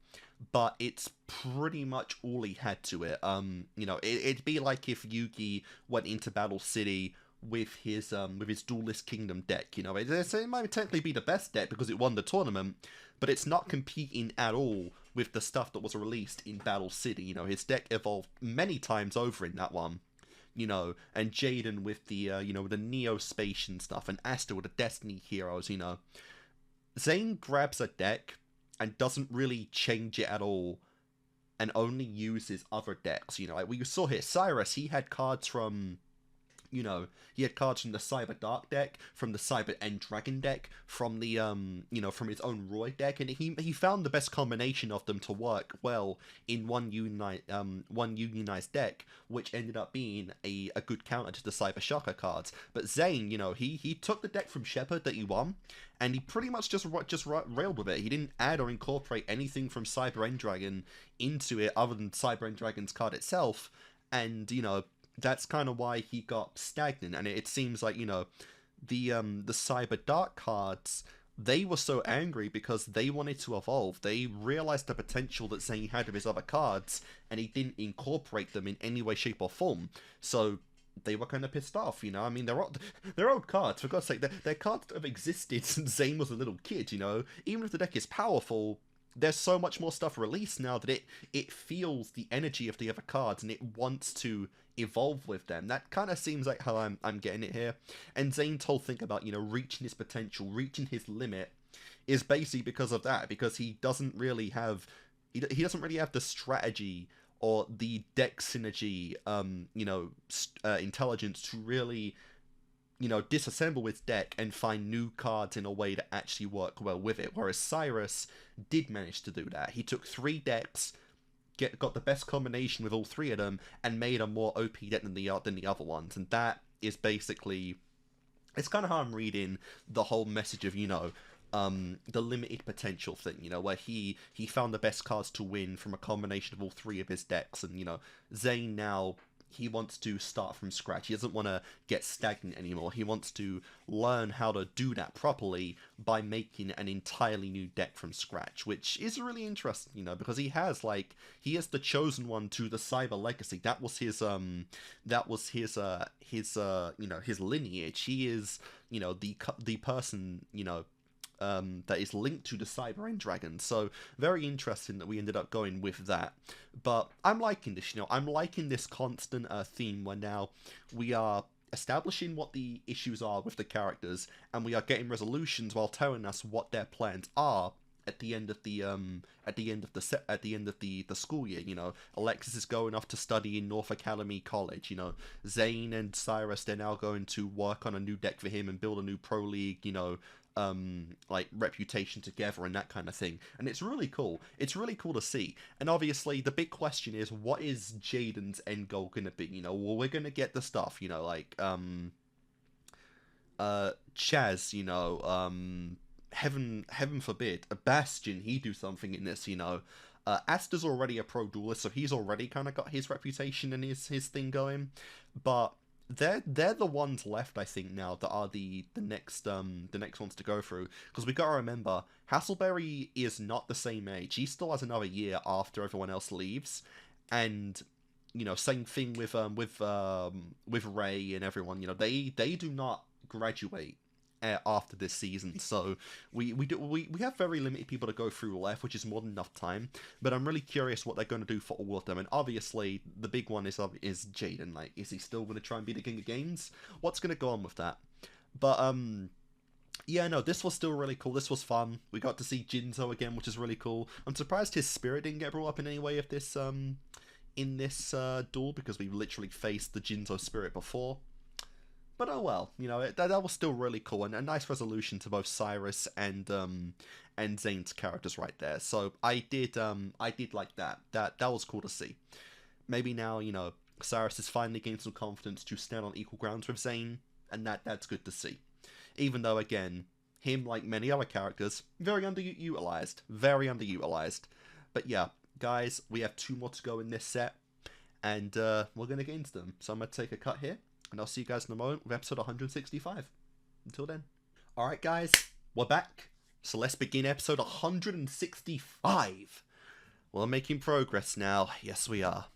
but it's pretty much all he had to it. You know, it'd be like if Yugi went into Battle City with his Duelist Kingdom deck. You know, it might technically be the best deck because it won the tournament, but it's not competing at all with the stuff that was released in Battle City. You know, his deck evolved many times over in that one. You know, and Jaden with the, you know, the Neo-Spacian stuff, and Asta with the Destiny Heroes, you know. Zane grabs a deck and doesn't really change it at all, and only uses other decks, you know. Like we saw here, Cyrus, he had cards from, you know, he had cards from the Cyber Dark deck, from the Cyber End Dragon deck, from the, you know, from his own Roy deck, and he found the best combination of them to work well in one unionized deck, which ended up being a good counter to the Cyber Shocker cards. But Zane, you know, he took the deck from Shepard that he won, and he pretty much just railed with it. He didn't add or incorporate anything from Cyber End Dragon into it other than Cyber End Dragon's card itself, and, you know, that's kind of why he got stagnant. And it seems like, you know, the Cyber Dark cards, they were so angry because they wanted to evolve. They realized the potential that Zane had of his other cards, and he didn't incorporate them in any way, shape, or form. So they were kind of pissed off, you know. I mean, they're old cards, for God's sake. They're cards that have existed since Zane was a little kid, you know. Even if the deck is powerful, there's so much more stuff released now that it feels the energy of the other cards, and it wants to evolve with them. That kind of seems like how I'm getting it here. And Zane's whole thing about, you know, reaching his potential, reaching his limit, is basically because of that, because he doesn't really have the strategy or the deck synergy, you know, intelligence to really, you know, disassemble his deck and find new cards in a way that actually work well with it. Whereas Cyrus did manage to do that. He took 3 decks, got the best combination with all 3 of them, and made a more OP deck than the other ones. And that is basically, it's kind of how I'm reading the whole message of, you know, the limited potential thing, you know, where he found the best cards to win from a combination of all 3 of his decks. And, you know, Zane now, he wants to start from scratch. He doesn't want to get stagnant anymore. He wants to learn how to do that properly by making an entirely new deck from scratch, which is really interesting, you know, because he is the chosen one to the Cyber Legacy. That was his you know, his lineage. He is, you know, the person, you know, that is linked to the Cyber End Dragon. So very interesting that we ended up going with that. But I'm liking this, you know, I'm liking this constant theme where now we are establishing what the issues are with the characters, and we are getting resolutions while telling us what their plans are at the end of the school year. You know, Alexis is going off to study in North Academy College. You know, Zane and Cyrus, they're now going to work on a new deck for him and build a new pro league, you know, like reputation together and that kind of thing. And it's really cool. It's really cool to see. And obviously the big question is, what is Jaden's end goal gonna be? You know, well, we're gonna get the stuff, you know, like Chaz, you know, heaven forbid, a Bastion, he do something in this, you know. Asta's already a pro duelist, so he's already kind of got his reputation and his thing going. But they're the ones left, I think, now that are the next ones to go through, because we gotta remember, Hasselberry is not the same age. He still has another year after everyone else leaves, and, you know, same thing with Ray and everyone. You know, they do not graduate after this season, so we have very limited people to go through left, which is more than enough time. But I'm really curious what they're going to do for all of them. And obviously the big one is Jaden. Like, is he still going to try and be the king of games? What's going to go on with that? But yeah, no, this was still really cool. This was fun. We got to see Jinzo again, which is really cool. I'm surprised his spirit didn't get brought up in any way of this in this duel, because we've literally faced the Jinzo spirit before. But oh well, you know, that was still really cool, and a nice resolution to both Cyrus and Zane's characters right there. So I did like that. That was cool to see. Maybe now, you know, Cyrus is finally gained some confidence to stand on equal grounds with Zane, and that's good to see. Even though, again, him, like many other characters, very underutilized. But yeah, guys, we have 2 more to go in this set, and we're gonna get into them. So I'm gonna take a cut here, And I'll see you guys in a moment with episode 165. Until then. Alright guys, we're back. So let's begin episode 165. We're making progress now. Yes, we are.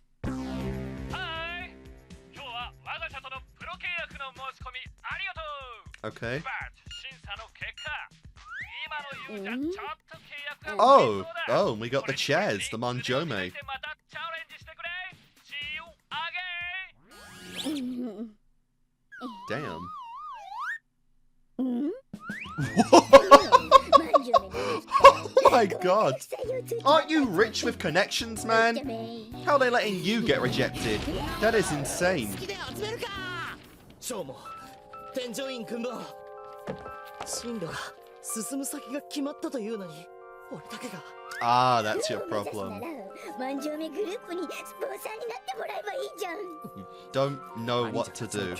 Okay. Oh, we got the chairs, the Manjoume. Damn. Oh my god. Aren't you rich with connections, man? How are they letting you get rejected? That is insane. Ah, that's your problem. You don't know what to do.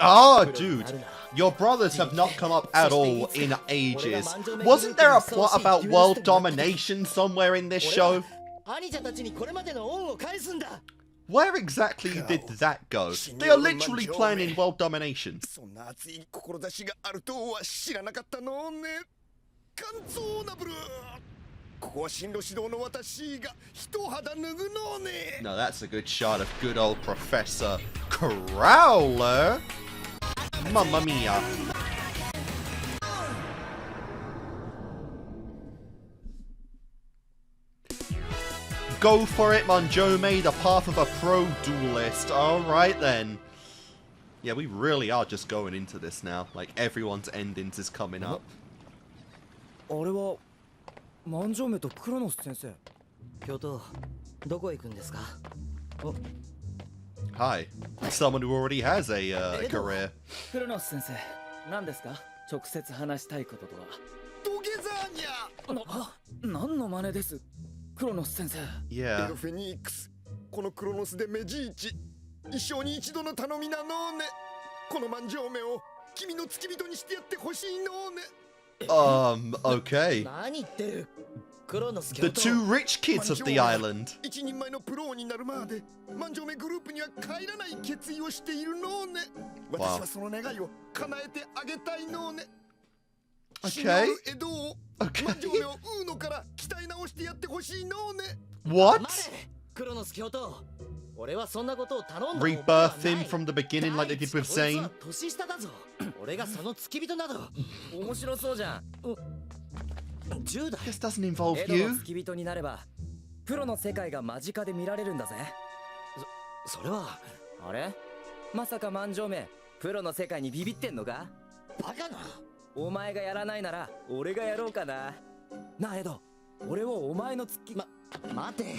Oh, dude. Your brothers have not come up at all in ages. Wasn't there a plot about world domination somewhere in this show? Where exactly did that go? They are literally planning world domination. No, that's a good shot of good old Professor Crowler. Mamma mia. Go for it, Manjoume, the path of a pro duelist. Alright then. Yeah, we really are just going into this now. Like, everyone's endings is coming up. Hi. Someone who already has a career. Yeah. このクロノスでメジーチ一生に一度の頼みなのねこの万丈目を君の付き人にしてやってほしいのね Okay. The two rich kids of the island. 一人前のプロになるまで万丈目グループには帰らない決意をしているのね私はその願いを叶えてあげたいのね Okay. Okay. What? Rebirth him from the beginning like they did with Zane? This doesn't involve you.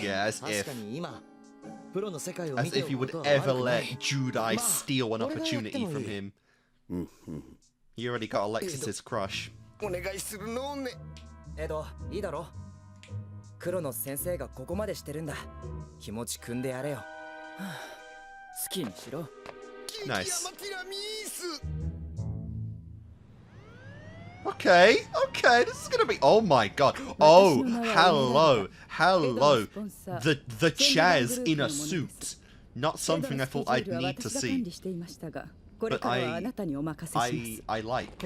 Yeah, as if you would ever let Judai steal an opportunity from him. He already got Alexis's crush. Nice. Okay, this is gonna be. Oh my god. Oh, hello. The Chaz in a suit. Not something I thought I'd need to see. But I like.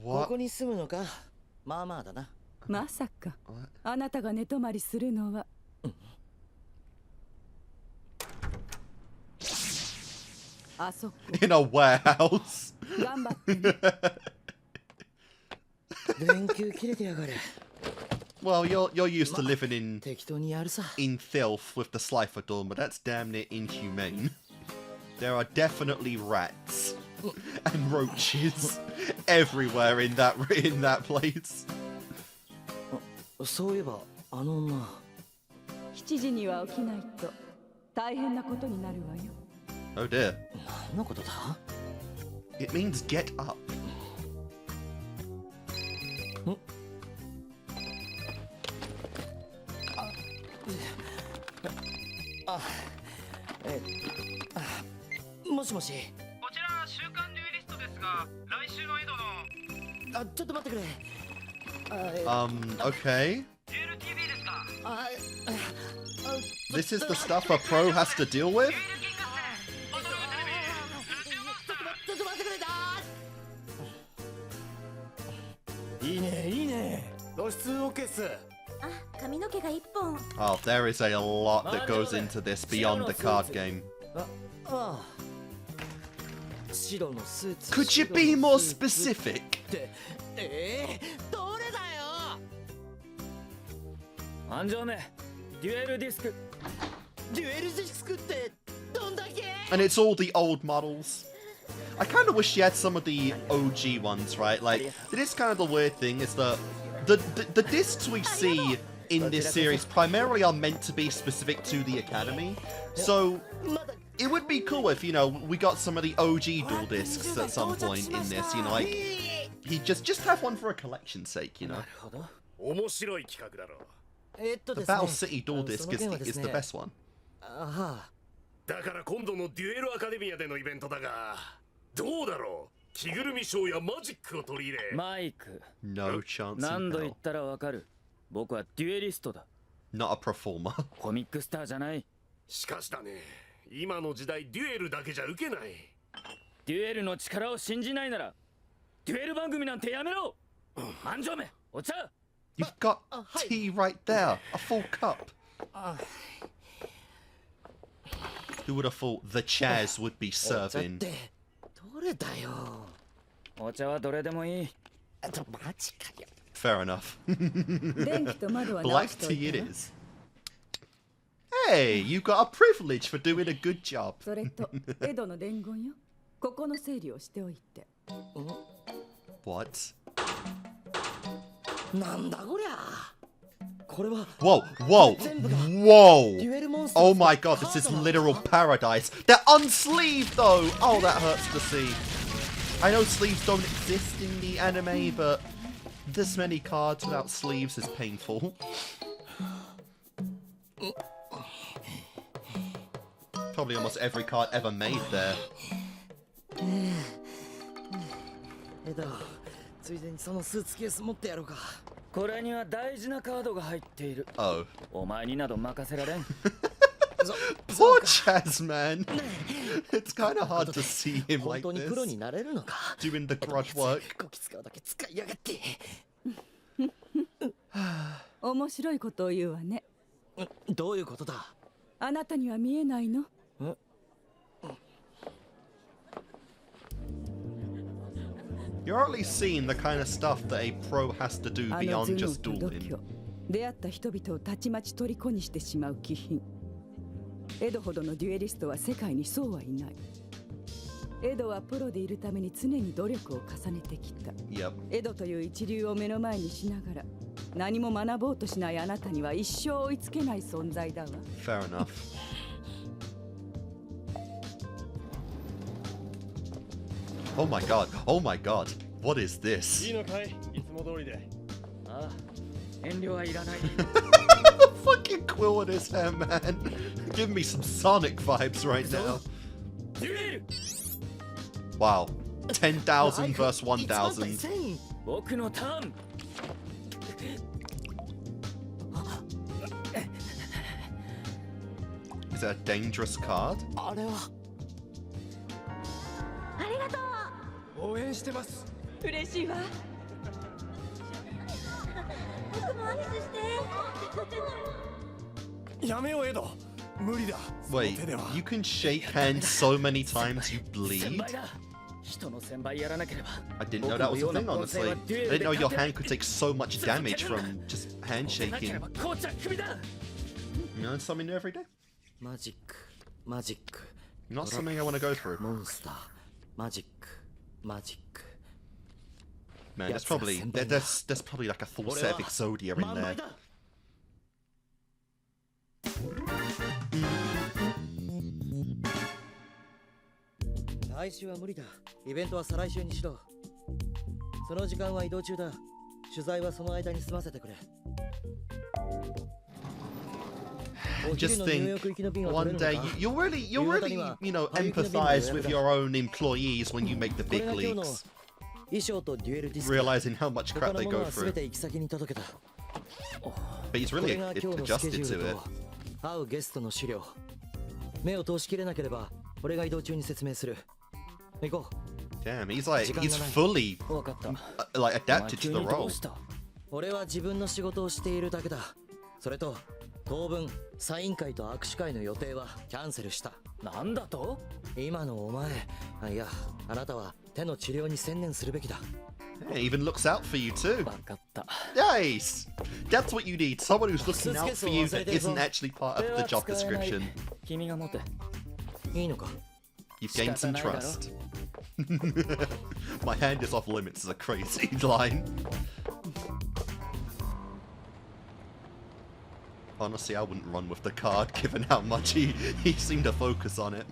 What? まさかあなたが寝泊まりするのは In a warehouse. Well, you're used to living in filth with the Slifer but that's damn near inhumane. There are definitely rats and roaches everywhere in that place. そういえばあの女7時には起きないと大変なことになるわよ Oh dear. 何のことだ It means get up. あ、ちょっと待ってくれ。Okay. This is the stuff a pro has to deal with? ちょっと待ってくれ。いいねいいね。露出 OK っす。あ、髪の毛が一本。 Oh, there is a lot that goes into this beyond the card game. ああ。白のスーツ。 Could you be more specific? どれだよ。安城目デュエルディスク。デュエルディスクってどんだけ。 And it's all the old models. I kind of wish you had some of the OG ones, right? Like, it is kind of the weird thing is that the discs we see in this series primarily are meant to be specific to the Academy. So it would be cool if, you know, we got some of the OG dual discs at some point in this, you know, like, he just have one for a collection's sake, you know. 面白い企画だろう。The Battle City dual disc is the best one. ああ。だから今度のデュエルアカデミアでのイベントだが、どうだろう。着ぐるみショーやマジックを取り入れ。マイク。 No chance 何 in 度言っ hell. たらわかる。僕はデュエリストだ。 Not a performer. コミックスターじゃない。しかしだね、今の時代デュエルだけじゃ受けない。デュエルの力を信じないならデュエル番組なんてやめろ。安城目お茶。 You've got tea right there, a full cup. Who would have thought the chairs would be お茶っ serving? てどれだよ。お茶はどれでもいい。マジかよ。 Fair enough. 電気と窓は直 Black しとい tea て it な。 is. Hey, you got a privilege for doing a good job. それとエドの伝言よ。ここの整理をしておいて。 What? なんだこりゃ。これは Whoa, whoa, 全部が whoa. デュエルモンスター。 Oh my god, this is literal paradise. They're unsleeved though. Oh, that hurts to see. I know sleeves don't exist in the anime, but this many cards without sleeves is painful. Probably almost every card ever made there. ついでにそのスーツケース持ってやろうか。これには大事なカードが入っている。 Oh. お前になど任せられん。 Poor Chaz, man. It's kind of hard to see him 本 like 当にプロに this. なれるのか。 Doing the grudge work. こき使うだけ使いやがって。面白いことを言うわね。どういうことだ。あなたには見えないの。 You're already seeing the kind of stuff that a pro has to do あの beyond 頭脳 just と度 dueling. 胸。出会った人々をたちまち虜にしてしまう気品。エドほどのデュエリストは世界にそうはいない。エドはプロでいるために常に努力を重ねてきた。 Yep. エドという一流を目の前にしながら何も学ぼうとしないあなたには一生追いつけない存在だわ。 Fair enough. Oh my god. Oh my god. What is this? いいのかい、いつも通りで。ああ、遠慮はいらない。 Fucking quill in his hair, man. Give me some Sonic vibes right now. デュエル。 Wow. 10,000 versus 1,000. 僕のターン。 Is that a dangerous card? あれは。ありがとう。応援してます。嬉しいわ。僕もアミスして。やめようエド。無理だ。 Wait, その手では。 you can shake hands so many times you 1000 bleed? 倍だ。人の1000倍やらなければ。 I didn't know that was a thing, honestly. I didn't know your hand could take so much damage from just なけれ handshaking. ば紅茶首だ。 You learn something new every day? マジック、マジック。 Not something I want to go through. モンスター、マジック、マジック。 Man, there's probably there's probably like a full set of Exodia in 万 there. 倍だ。来週は無理だ。イベントは再来週にしろ。その時間は移動中だ。取材はその間に済ませてくれ。just think one day you'll really, you know, empathize with your own employees when you make the big leagues, realizing how much crap they go through. But he's really adjusted to it. 会うゲストの資料目を通しきれなければ俺が移動中に説明する行こう Damn, he's fully like adapted to the role. 俺は自分の仕事をしているだけだそれと当分サイン会と握手会の予定はキャンセルしたなんだと今のお前いやあなたは手の治療に専念するべきだ Yeah, even looks out for you too. Nice! That's what you need. Someone who's looking out for you that isn't actually part of the job description. You've gained some trust. My hand is off limits is a crazy line. Honestly, I wouldn't run with the card given how much he seemed to focus on it.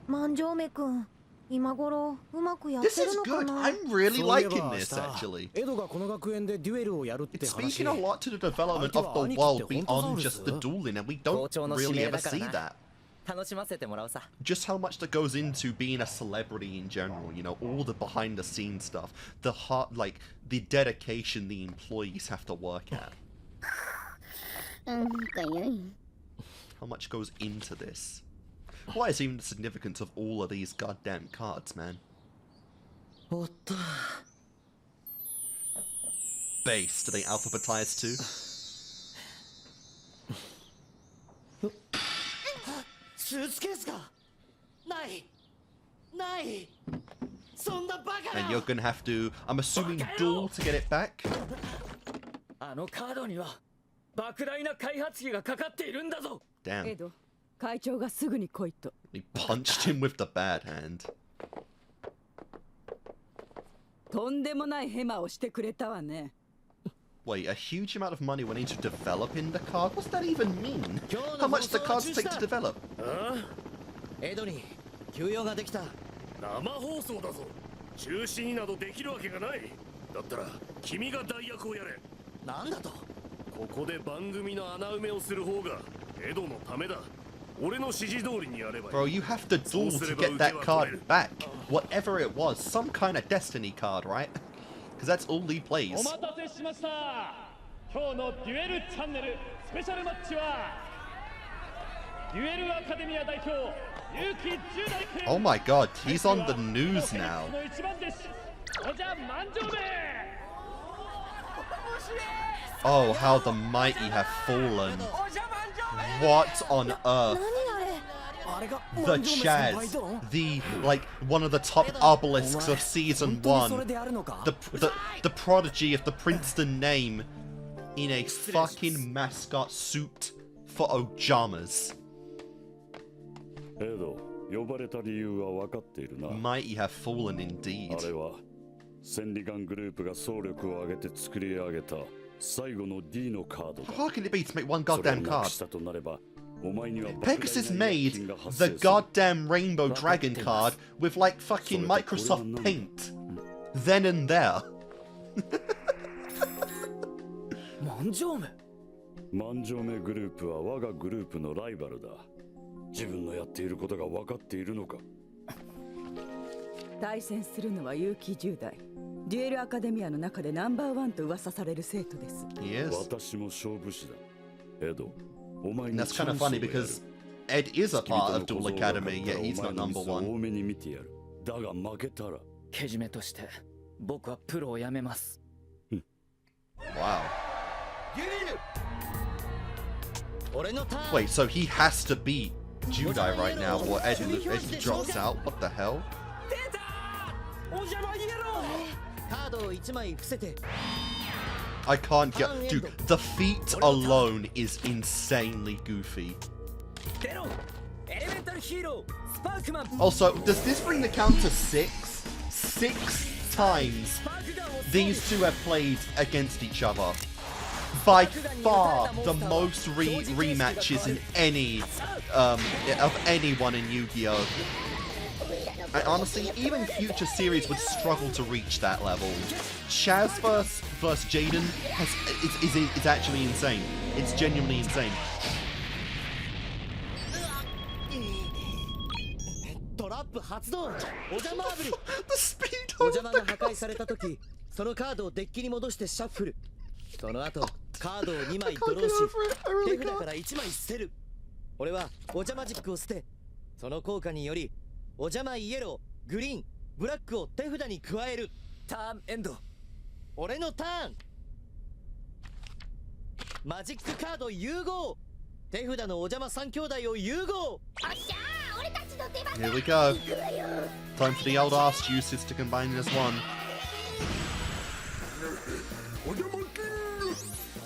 Manjoume君 This is good. I'm really liking this, actually. It's speaking a lot to the development of the world beyond just the dueling, and we don't really ever see that. Just how much that goes into being a celebrity in general, you know, all the behind-the-scenes stuff, the heart, like, the dedication the employees have to work at. How much goes into this? What is even the significance of all of these goddamn cards, man? Base, do they alphabetize too? And you're gonna have to, I'm assuming, duel to get it back? Damn. He punched him with the bad hand. Wait, a huge amount of money went into developing the card? What's that even mean? How much do the cards take to develop? Bro, you have to duel to get that card back. Whatever it was, some kind of destiny card, right? Because that's all he plays. Oh my god, he's on the news now. Oh, how the mighty have fallen. What on earth? The Chaz, the, like, one of the top obelisks of Season 1. The prodigy of the Princeton name in a fucking mascot suit for Ojamas. Mighty have fallen indeed. How can it be to make one goddamn card? Pegasus made the goddamn Rainbow Dragon card with like fucking Microsoft Paint. Then and there. Manjoume Group は我がグループのライバルだ。自分のやっていることが分かっているのか。対戦するのは有機10代。デュエルアカデミアの中でナンバーワンと噂される生徒です。私も勝負師だ。エド、お前 And that's kind of funny because Ed is a part of Duel Academy, yet he's not number one. 多めに見てやる。だが負けたら。けじめとして僕はプロを辞めます。Wow. Wait, so he has to beat Judai right now, or Ed drops out? What the hell? I can't get... Dude, the feat alone is insanely goofy. Also, does this bring the count to 6? 6 times these two have played against each other. By far the most rematches in any of anyone in Yu-Gi-Oh! And honestly, even future series would struggle to reach that level. Chaz versus Jaden is actually insane. It's genuinely insane. トラップ発動。お邪魔あぶり。 The speed お of 邪魔が破壊された時、そのカードをデッキに戻してシャッフル。その後カードを2枚ドローし、手札から1枚捨てる。俺はお邪魔ジックを捨て、その効果によりお邪魔イエロー、グリーン、ブラックを手札に加える。ターンエンド。俺のターン。マジックカード融合。手札のお邪魔3兄弟を融合。 Here we go. Time for the old arse juices to combine as one.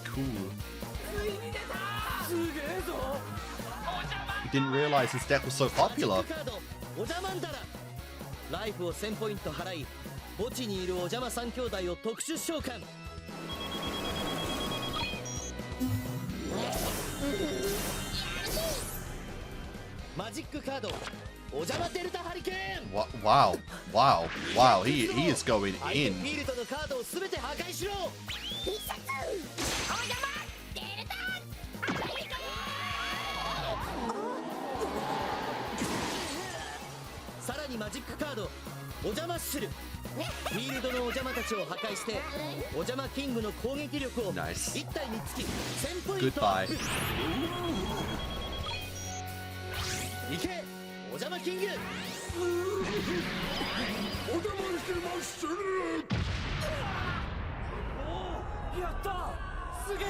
Cool. Didn't realize this deck was so popular. お邪魔んだらライフを1000ポイント払い、墓地にいるお邪魔3兄弟を特殊召喚。マジックカードお邪魔デルタハリケーン。 Wow. Wow. Wow. He is going 相手 in. フィールドのカードを全て破壊しろ。さらにマジックカードお邪魔する。フィールドのお邪魔たちを破壊してお邪魔キングの攻撃力を Nice. 1体につき1000ポイントアッ Goodbye. プ。いけお邪魔キング。やったすげえ。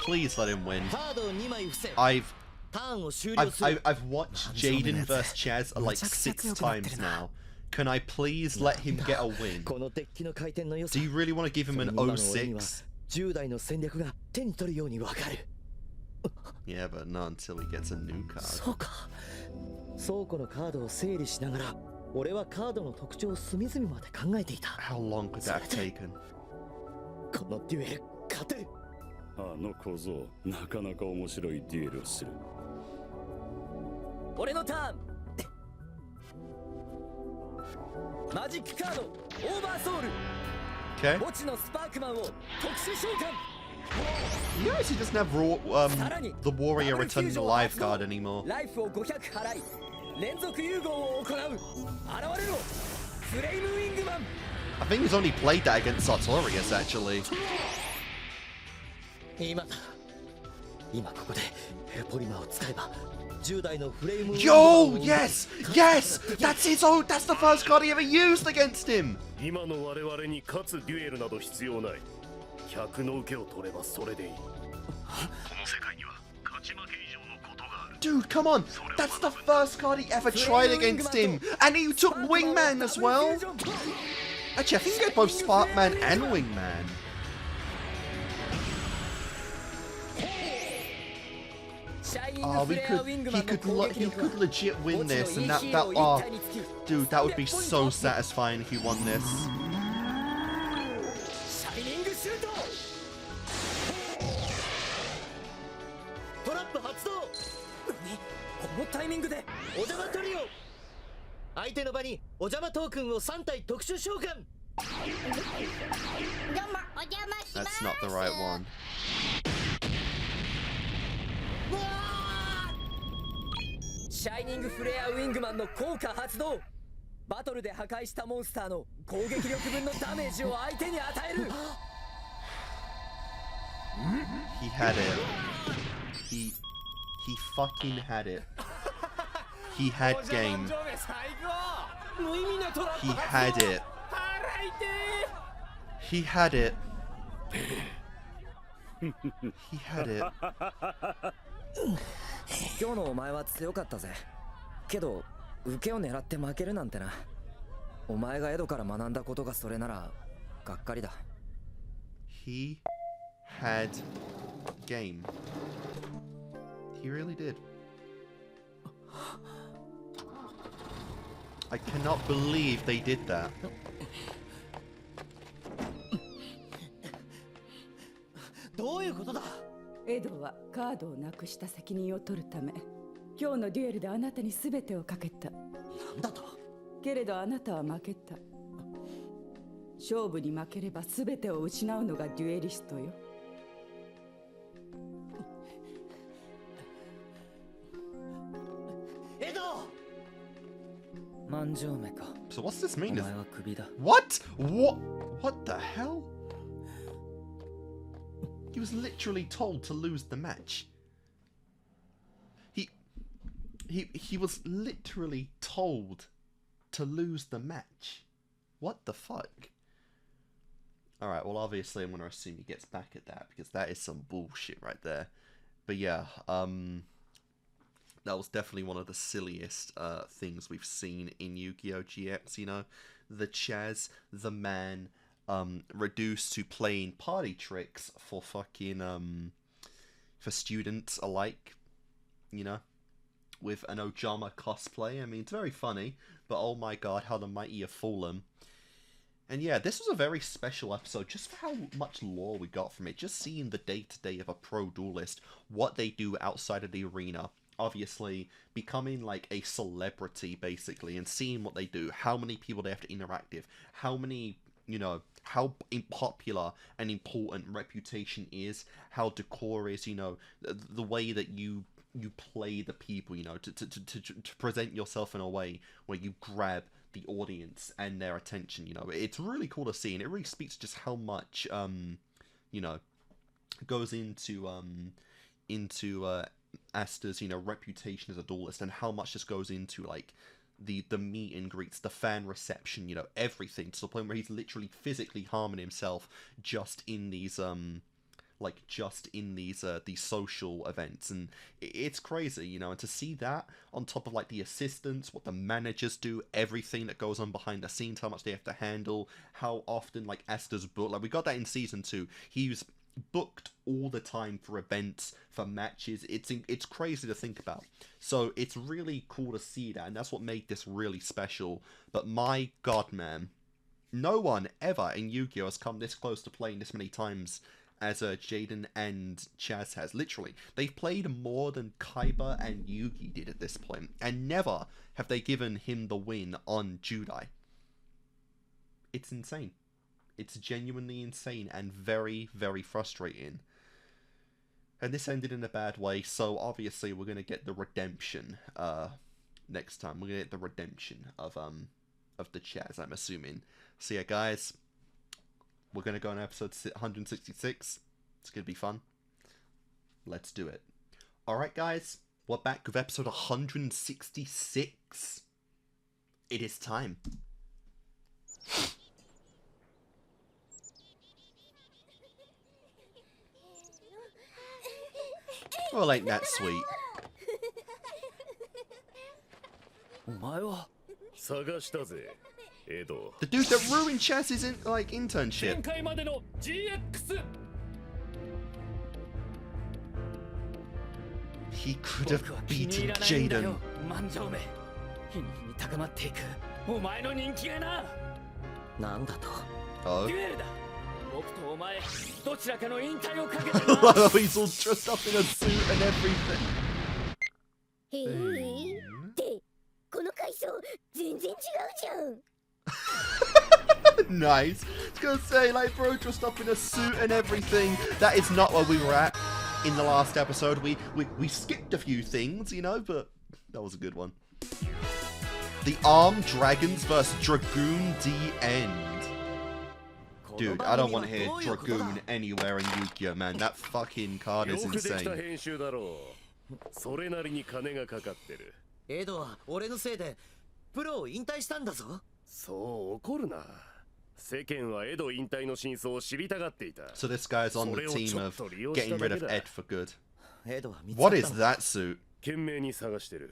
Please let him win. カードを2枚伏せ I've ターンを終了する。 I've watched Jaden vs Chaz like 6 times now. Can I please let him get a win? このデッキの回転の良さ。 Do you really want to give him an 今の俺には 06? 10代の戦略が手に取るようにわかる。 Yeah, but not until he gets a new card. そうか。倉庫のカードを整理しながら俺はカードの特徴を隅々まで考えていた。 How long could that have taken? このデュエル勝てる。あの小僧なかなか面白いデュエルをする。俺のターン。マジックカードオーバーソウル。 Okay. 墓地のスパークマンを特殊召喚。 You notice he doesn't have the warrior returning alive card anymore. ライフを500払い連続融合を行う。現れろフレイムウィングマン。 I think he's only played that against Sartorius actually. 今だ。今ここでポリマーを使えば10代のフレーム。 Yo, yes, yes, that's his own. That's the first card he ever used against him. 今の我々に勝つデュエルなど必要ない。100の受けを取ればそれでいい。この世界には勝ち負け以上のことがある。 Dude, come on. That's the first card he ever tried against him. And he took Wingman as well. Actually, I think he had both Sparkman and Wingman. Oh, he could legit win this, and dude, that would be so satisfying if he won this. シャイニングシュート。トラップ発動。このタイミングでお邪魔トリオ。相手の場にお邪魔トークンを3体特殊召喚。 That's not the right one. シャイニングフレアウィングマンの効果発動。バトルで破壊したモンスターの攻撃力分のダメージを相手に与える。 He had it. He fucking had it. He had game. 無意味なトラップ He had it. 払いて He had it. He had it. 今日のお前は強かったぜ。けど受けを狙って負けるなんてな。お前がエドから学んだことがそれならがっかりだ。 He had game. He really did. I cannot believe they did that. どういうことだ。エドはカードをなくした責任を取るため今日のデュエルであなたに全てをかけた。なんだと。けれどあなたは負けた。勝負に負ければ全てを失うのがデュエリストよ。エド万丈目か。 So what's this お mean? 前はクビだ。 What? What the hell? He was literally told to lose the match. He was literally told to lose the match. What the fuck? Alright, well obviously I'm gonna assume he gets back at that because that is some bullshit right there. But yeah, that was definitely one of the silliest things we've seen in Yu-Gi-Oh! GX, you know? The Chaz, the man, reduced to playing party tricks for fucking, for students alike, you know? With an Ojama cosplay. I mean, it's very funny, but oh my god, how the mighty have fallen. And yeah, this was a very special episode, just for how much lore we got from it. Just seeing the day-to-day of a pro duelist, what they do outside of the arena. Obviously, becoming like a celebrity, basically, and seeing what they do, how many people they have to interact with, how many, you know, how popular and important reputation is, how decor is, you know, the way that you play the people, you know, to present yourself in a way where you grab the audience and their attention, you know. It's really cool to see, and it really speaks just how much, you know, goes into Asta's, you know, reputation as a duelist, and how much just goes into, like, the meet and greets, the fan reception, you know, everything, to the point where he's literally physically harming himself just in these, these social events. And it's crazy, you know, and to see that on top of like the assistants, what the managers do, everything that goes on behind the scenes, how much they have to handle, how often like Asta's booked, like we got that in season 2, he was booked all the time for events, for matches. It's crazy to think about. So it's really cool to see that, and that's what made this really special. But my god, man, no one ever in Yu-Gi-Oh! Has come this close to playing this many times as Jaden and Chaz has. Literally, they've played more than Kaiba and Yugi did at this point, and never have they given him the win on Judai. It's insane. It's genuinely insane and very, very frustrating. And this ended in a bad way, so obviously we're gonna get the redemption next time. We're gonna get the redemption of the Chaz, I'm assuming. So yeah, guys, we're going to go on episode 166. It's going to be fun. Let's do it. Alright, guys. We're back with episode 166. It is time. Well, ain't that sweet? お前は探したぜ、エド。 The dude that ruined Chaz's internship. 前回までの GX He could have 僕は気に beaten 入らないんだ Jaden. よ万丈目。日に日に高まっていくお前の人気がな。なんだと Oh. デュエルだ。僕とお前どちらかの引退をかけてな。 He's all dressed up in a suit and everything. へえってこの階層全然違うじゃん。 Nice. I was gonna say, like, bro, dressed up in a suit and everything. That is not where we were at in the last episode. We skipped a few things, you know, but that was a good one. The Armed Dragons vs. Dragoon D End. Dude, I don't want to hear Dragoon anywhere in Yu-Gi-Oh, man. That fucking card よ is くできた insane. 編集だろう。それなりに金がかかってる。エドは俺のせいでプロを引退したんだぞ。そう怒るな。世間はエド引退の真相を知りたがっていた。 So this guy's on the team of getting rid of Ed for good. エドは見つか What った is の that suit? 懸命に探してる。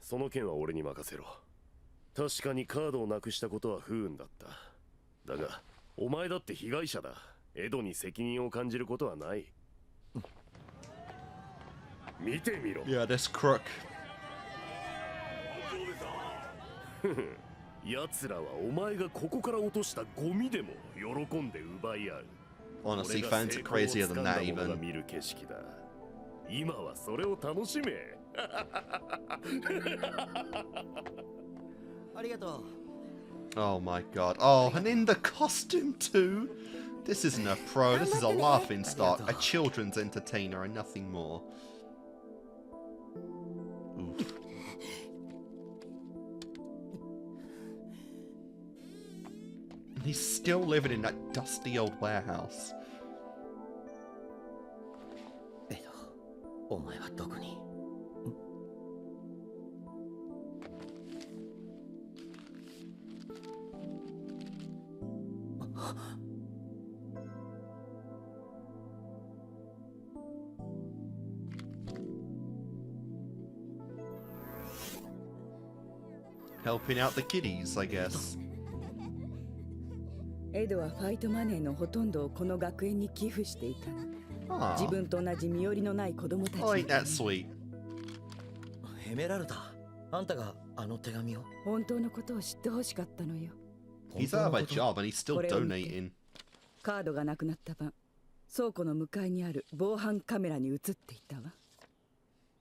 その件は俺に任せろ。確かにカードをなくしたことは不運だった。だが、お前だって被害者だ。エドに責任を感じることはない。見てみろ。 Yeah, this crook. 奴らはお前がここから落としたゴミでも喜んで奪い合う。 Honestly, fans are crazier than that 俺が even. 見る景色だ。今はそれを楽しめ。ありがとう。Oh my god. Oh, and in the costume too. This isn't a pro, this is a laughing stock, a children's entertainer and nothing more. Oof. And he's still living in that dusty old warehouse. お前はどこに？ Helping out the kiddies, I guess. エドはファイトマネーのほとんどをこの学園に寄付していたの。 Aww. 自分と同じ身寄りのない子供たち Oh, ain't that sweet. エメラルダ、あんたがあの手紙を？本当のことを知ってほしかったのよ。 He's out of a job and he's still これを見て。 donating. カードがなくなった晩、倉庫の向かいにある防犯カメラに映っていたわ。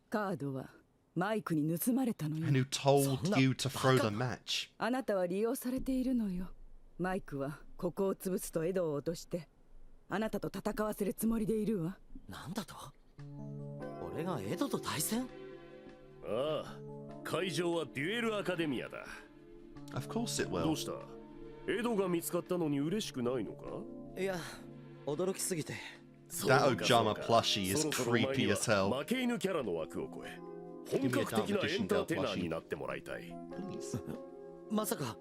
カードはマイクに盗まれたのよ。 And who told you to throw the match? あなたは利用されているのよ。マイクはここを潰すとエドを落としてあなたと戦わせるつもりでいるわ。なんだと？俺がエドと対戦？ああ、会場はデュエルアカデミアだ。 Of course it ど will. うした？エドが見つかったのに嬉しくないのか？いや、驚きすぎて。 That Ojama plushie is そろそろお前に creepy は as hell. 負け犬キャラの枠を超え、本格的なエンターテイナーになってもらいたい。 Please. まさか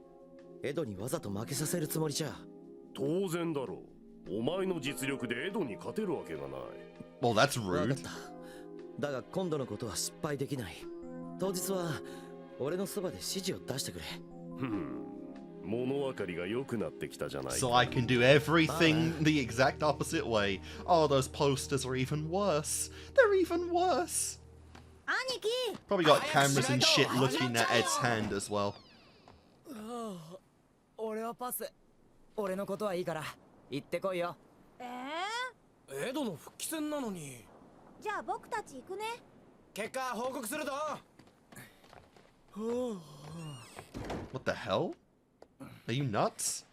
エドにわざと負けさせるつもりじゃ？当然だろう。お前の実力でエドに勝てるわけがない。 Well, that's わかっ rude. た。だが今度のことは失敗できない。当日は俺のそばで指示を出してくれ。物分かりが良くなってきたじゃないか。 So I can do everything the exact opposite way. Oh, those posters are even worse. They're even worse. 兄貴 Probably got cameras and shit looking at Ed's hand as well. 俺はパス。俺のことはいいから行ってこいよ。エドの復帰戦なのに。じゃあ僕たち行くね。結果報告するぞ。 What the hell? Are you nuts?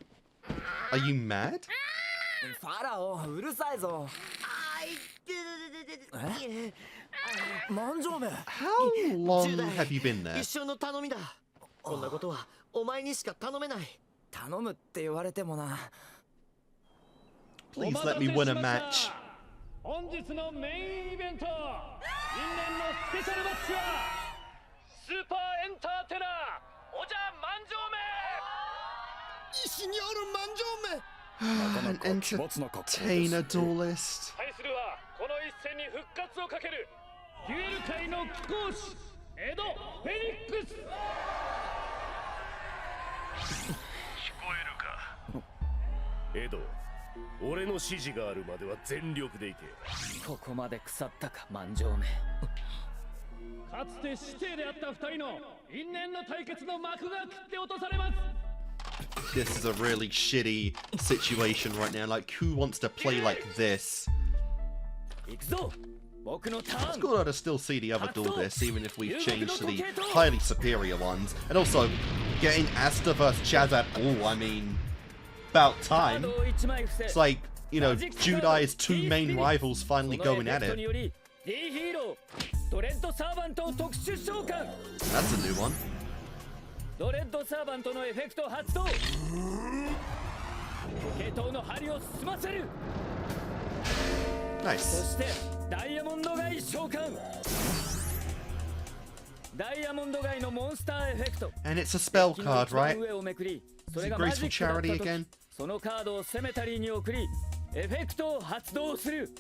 Are you mad? ファラオうるさいぞ。マンジョーメ。 How long have you been there? 一生の頼みだ。こんなことはお前にしか頼めない。頼むって言われてもな。 Please let me win a match. 本日のメインイベント、因縁のスペシャルマッチはスーパーエンターテイナーおじゃ万丈石におる万丈め。 An entertainer duelist. 対するはこの一戦に復活をかけるデュエル界の貴公子エド・フェニックス。聞こえるか？エド、俺の指示があるまでは全力でいけ。ここまで腐ったか万丈め。かつて師弟であった二人の因縁の対決の幕が切って落とされます。 This is a really shitty situation right now. Like, who wants to play like this? 行くぞ。僕のター It's ン。 good to still see the other duelists, even if we've changed to the highly superior ones. And also, getting Asta vs Chazad. Oh, I mean, about time. It's like, you know, Judai's two main rivals finally going at it. That's a new one. ドレッドサーバントのエフェクト発動。時計塔の針を進ませる。 Nice. そしてダイヤモンド街召喚。ダイヤモンド街のモンスターエフェクト。 And it's a spell card, right? 上をめくり、そ Is れ it がマジ Graceful ックだった Charity 時 again? そのカードをセメタリーに送り、エフェクトを発動する。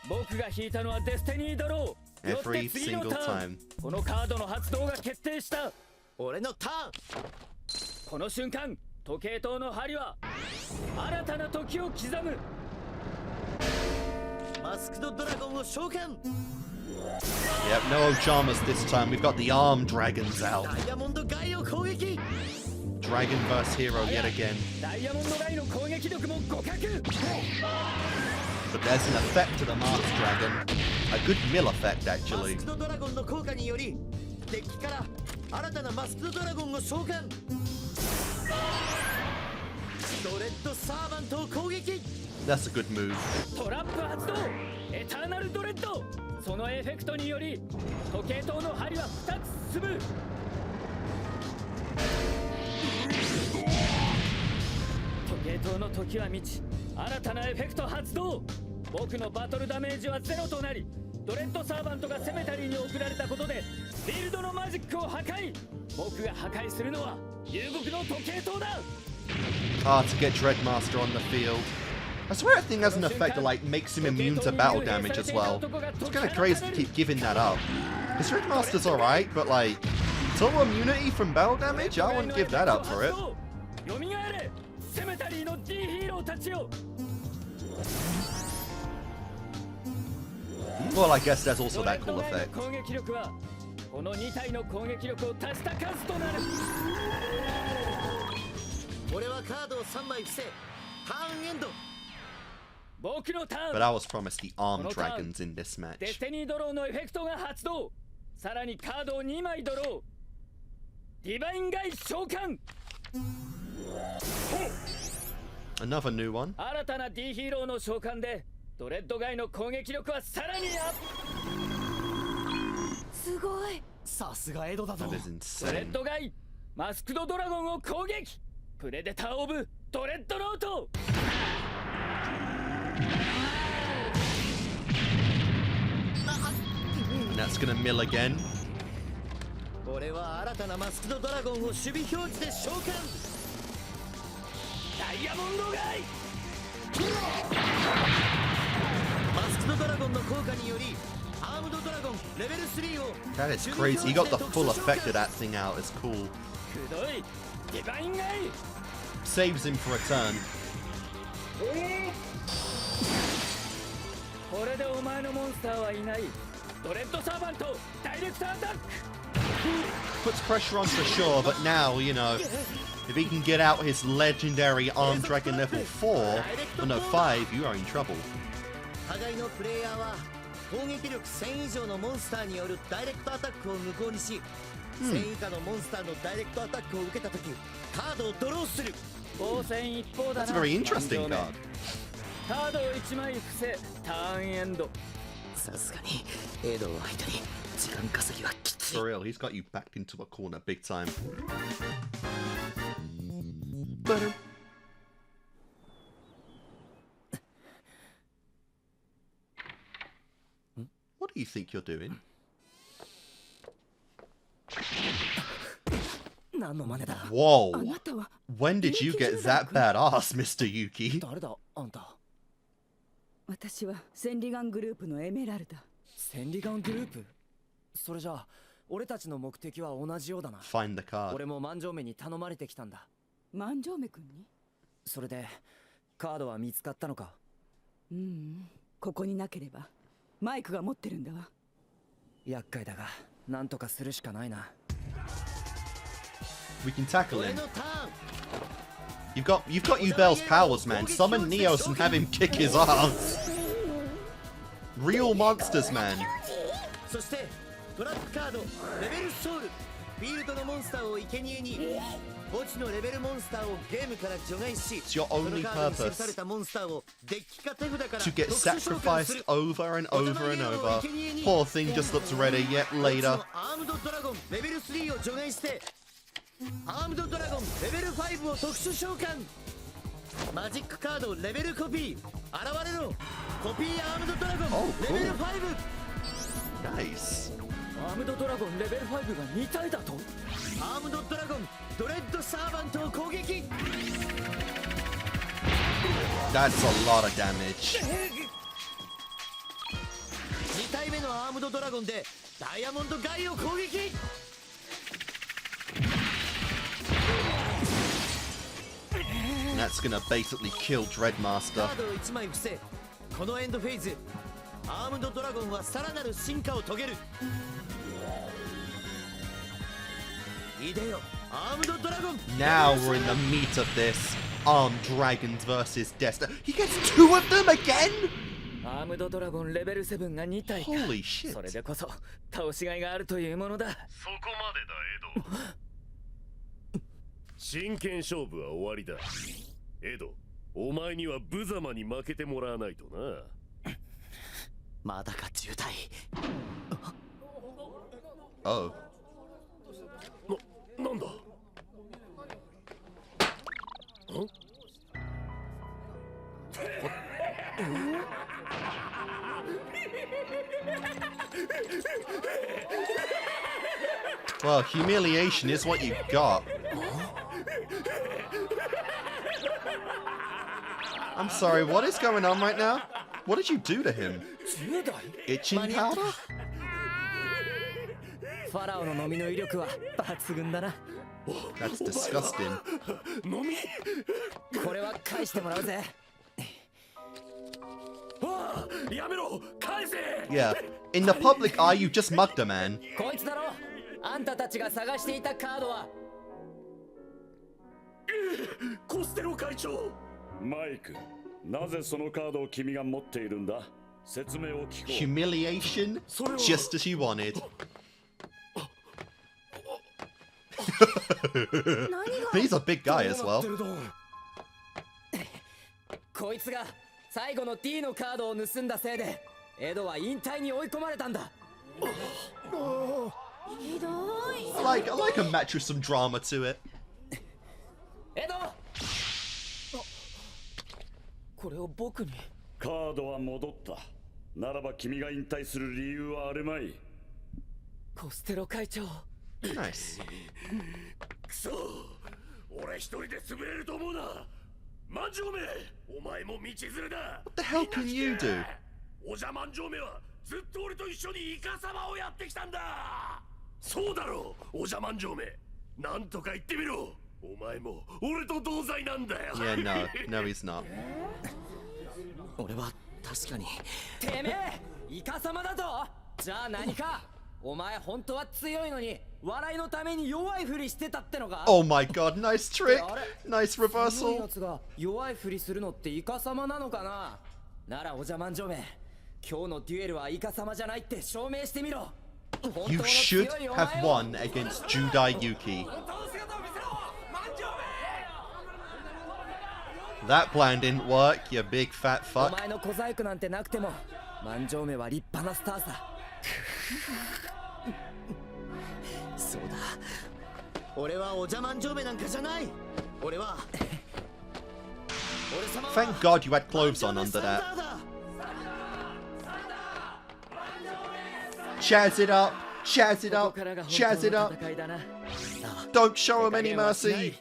僕が引いたのはデスティニードロー。 Every single time. このカードの発動が決定した。俺のターン。この瞬間、時計塔の針は新たな時を刻む。マスクドドラゴンを召喚。 Yep, no Ojamas this time. We've got the armed dragons out. ダイヤモンド街を攻撃。 Dragon versus hero yet again. ダイヤモンド街の攻撃力も互角。 But there's an effect to the Mars Dragon. A good mill effect, マ actually. スクドドラゴンの効果によりデッキから新たなマスクドラゴンを召喚。ドレッドサーバントを攻撃。 That's a good move. トラップ発動エターナルドレッド。そのエフェクトにより時計塔の針は2つ進む。時計塔の時は満ち、新たなエフェクト発動。僕のバトルダメージはゼロとなり、ドレッドサーバントがセメタリーに送られたことでフィールドのマジックを破壊。僕が破壊するのは遊牧の時計塔だ。Ah, to get Dreadmaster on the field. I swear that thing has an effect that like makes him immune to battle damage as well. It's kind of crazy to keep giving that up. Because Dreadmaster's alright, but like total immunity from battle damage? I wouldn't give that up for it. Well, I guess there's also that cool effect. この2体の攻撃力を足した数となる。俺はカードを3枚伏せ、ターンエンド。 But I was promised the armed dragons in this match. デスティニードローのエフェクトが発動。さらにカードを2枚ドロー。ディバインガイ召喚。 Another new one. 新たな D ヒーローの召喚でドレッドガイの攻撃力はさらにアップ。すごい。さすがエドだぞ。 That is ドレッ insane. ドガイマスクドドラゴンを攻撃。プレデターオブドレッドロート。 And that's gonna mill again. 俺は新たなマスクドドラゴンを守備表示で召喚。ダイヤモンドガイ。マスクドドラゴンの効果によりアームドドラゴンレベル3を That is crazy. He got the full effect of that thing out. It's cool. くどいディバインガイ。 Saves him for a turn. これでお前のモンスターはいない。ドレッドサーバントダイレクトアタック。 Puts pressure on for sure, but now, you know, if he can get out his legendary armed dragon level 4, or no, 5, you are in trouble. 互いのプレイヤーは攻撃力1000以上のモンスターによるダイレクトアタックを無効にし、1000以下のモンスターのダイレクトアタックを受けたときカードをドローする。防戦一方だな。 That's a very interesting card. カードを1枚伏せターンエンド。さすがにエドを相手に時間稼ぎはきつい。 For real, he's got you backed into a corner big time. But what do you think you're doing? 何の真似だ。 Whoa! あなたは When did you get that badass, Mr. Yuki? 誰だあんた。私は千里眼グループのエメラルダ。千里眼グループ。それじゃあ俺たちの目的は同じようだな。 Find the card. 俺も万丈目に頼まれてきたんだ。万丈目君に。それでカードは見つかったのか。ここになければマイクが持ってるんだわ。厄介だがなんとかするしかないな。 We can tackle 俺 him. のターン。 You've got Ubel's powers, man. Summon Neos and have him kick his ass. Real monsters, man. そしてトラップカードレベルソウル。フィールドのモンスターを生贄に墓地のレベルモンスターをゲームから除外し、 It's your その only カードに記され purpose たモンスターをデッキか手札から to get 特殊召喚す sacrificed る。 over and over and over. Poor thing just looks ready yet 墓地 later. のアームドドラゴンレベル3を除外してアームドドラゴンレベル5を特殊召喚。マジックカードレベルコピー現れろ。コピーアームドドラゴン Oh, レベル cool. 5。 Nice. アームドドラゴンレベル5が2体だと。アームドドラゴンドレッドサーバントを攻撃。 That's a lot of damage. 2体目のアームドドラゴンでダイヤモンドガイを攻撃。 And that's gonna basically kill カ Dreadmaster. ードを1枚伏せ、このエンドフェーズアームドドラゴンはさらなる進化を遂げる。いでよアームドドラゴン。 Now we're in the meat of this. Armed Dragons versus Destiny. He gets 2 of them again? アアームドドラゴンレベル7が2体か。 Holy shit. それでこそ倒しがいがあるというものだ。そこまでだエド真剣勝負は終わりだ。エド、お前には無様に負けてもらわないとな。まだか10体。 Oh. なんだ。Well, humiliation is what you got. I'm sorry, what is going on right now? What did you do to him? 10代 Itching powder? ファラオの飲みの威力は抜群だな。 That's disgusting. 飲み。これは返してもらうぜ。ああ、やめろ、返せ。 Yeah. In the public eye, you just mugged a man. こいつだろ。あんたたちが探していたカードは。コステロ会長。マイク、なぜそのカードを君が持っているんだ？説明を聞こう。 Humiliation? Just as you wanted. He's a big guy as well. こいつが最後の D のカードを盗んだせいでエドは引退に追い込まれたんだ。ひどい。 I like a match with some drama to it. エド、これを僕に。カードは戻った。ならば君が引退する理由はあるまい。コステロ会長。 Nice. くそ、俺一人で潰れると思うな。万丈め、お前も道連れだ。 What the hell can you do? おじゃ万丈めはずっと俺と一緒にイカ様をやってきたんだ。そうだろう、おじゃ万丈め。なんとか言ってみろ。お前も俺と同罪なんだよ。 Yeah, no, he's not. 俺は確かに。てめえ、イカ様だぞ。じゃあ何か。お前本当は強いのに笑いのために弱いふりしてたってのか。 Oh my god, nice trick. Nice 強い reversal. やつが弱いふりするのってイカ様なのかな。ならおじゃまんじょめ、今日のデュエルはイカ様じゃないって証明してみろ。 You should have won against Judai Yuki. That plan didn't work, you big fat お fuck. 前の小細工なんてなくても万丈めは立派なスターさ。そうだ。俺はおじゃまんじょうめなんかじゃない。俺は。俺様は Thank God you had clothes on under that. Chaz it up, chaz it ここ up, からが本 chaz 当 it の up. 戦いだな。 Don't show him any mercy.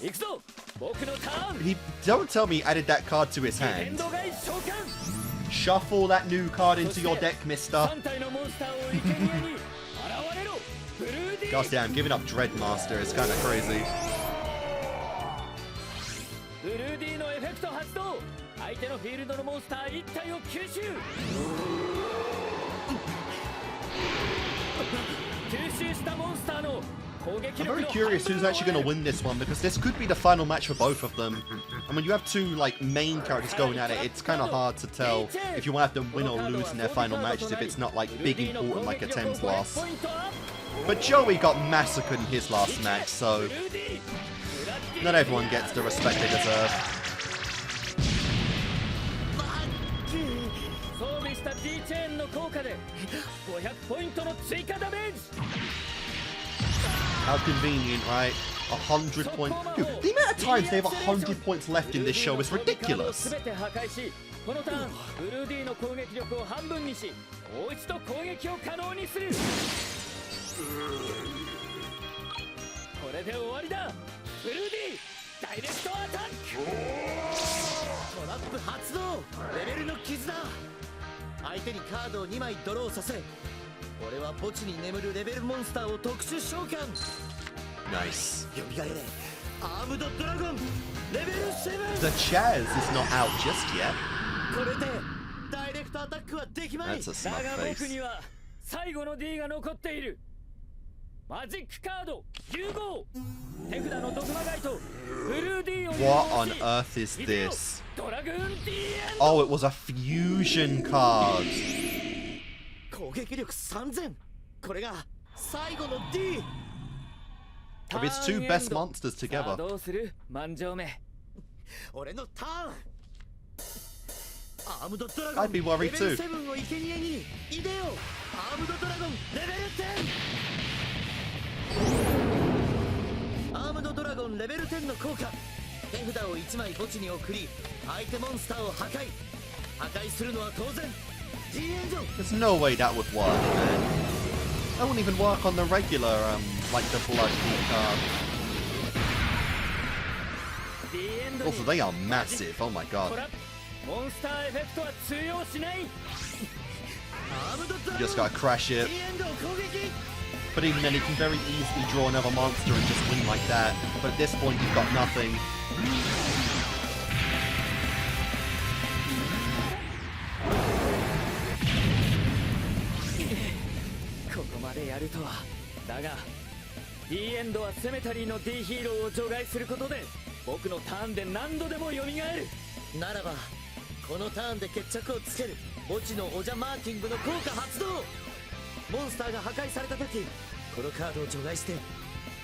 行くぞ。僕のターン。 He don't tell me he added that card to his エン hand. ドガイ召喚。 Shuffle that new card into your deck, mister. 3体のモンスターを生贄に現れろ。ブルーディー。 God damn, giving up Dreadmaster is kind of crazy. ブルーディーのエフェクト発動。相手のフィールドのモンスター1体を吸収。吸収したモンスターの攻撃 I'm 力 very の curious who's actually going to win this one because this could be the final match for both of them. And when you have two like main characters going at it, it's kind of hard to tell if you want to have them win or lose in their final matches if it's not like big important like a Thames loss. But Joey got massacred in his last match, so not everyone gets the respect they deserve. 装備した D チェーンの効果で500ポイントの追加ダメージ。 How convenient, right? 100 points. Dude, the amount of times they have 100 points left in this show is ridiculous. 全て破壊し、このターンブルーディーの攻撃力を半分にし、もう一度攻撃を可能にする。これで終わりだ。ブルーディーダイレクトアタック。トラップ発動。レベルの傷だ。相手にカードを2枚ドローさせ、俺は墓地に眠るレベルモンスターを特殊召喚。 Nice. よみがえれ、アームドドラゴンレベル7。 The Chaz is not out just yet. これでダイレクトアタックはできまい。 That's a だ smug が僕 face. には最後の D が残っている。マジックカード融合手札の毒魔ガイとブルー D を融合し What on earth is this? ドラグーン D エン Oh, it was a fusion card. 攻撃力3000。これが最後の D。 Of its two best monsters さあ together. どうする万丈目。俺のターン。アームドドラゴン I'd be worried レベル too. 7を生贄にいでよ。アームドドラゴンレベル10。アームドドラゴンレベル10の効果。手札を1枚墓地に送り相手モンスターを破壊。破壊するのは当然 G エンド。 There's no way that would work, man. That wouldn't even work on the regular, like the blood card. D エンド Also, they are massive. Oh my ト god. ラップモンスターエフェクトは通用しない。アームドドラ You ゴン just gotta crash it. G エンド攻撃。 But even then, you can very easily draw another monster and just win like that. But at this point, you've got nothing. ここまでやるとは。だが D エンドはセメタリーの D ヒーローを除外することで僕のターンで何度でも蘇る。ならばこのターンで決着をつける墓地のオジャマーキングの効果発動。モンスターが破壊された時このカードを除外して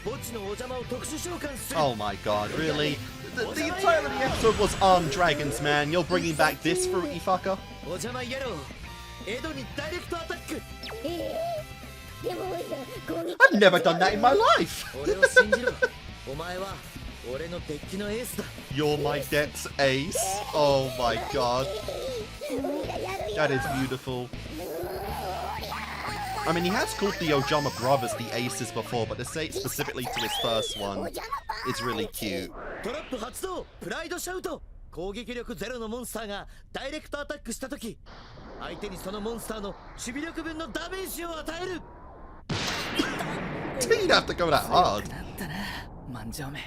墓地のお邪魔を特殊召喚する。 Oh my god, really? The entire of the episode was on dragons, man. You're bringing back this fruity fucker? お邪魔イエローエドにダイレクトアタック。でも攻撃 I've never done that in my life! 俺を信じろ。お前は俺のデッキのエースだ。 You're my deck's ace. Oh my god. That is beautiful. I mean, he has called the Ojama brothers the aces before, but to say it specifically to his first one, it's really cute. トラップ発動プライドシャウト。攻撃力ゼロのモンスターがダイレクトアタックした時相手にそのモンスターの守備力分のダメージを与える。 You'd have to go that hard. だったな万丈目。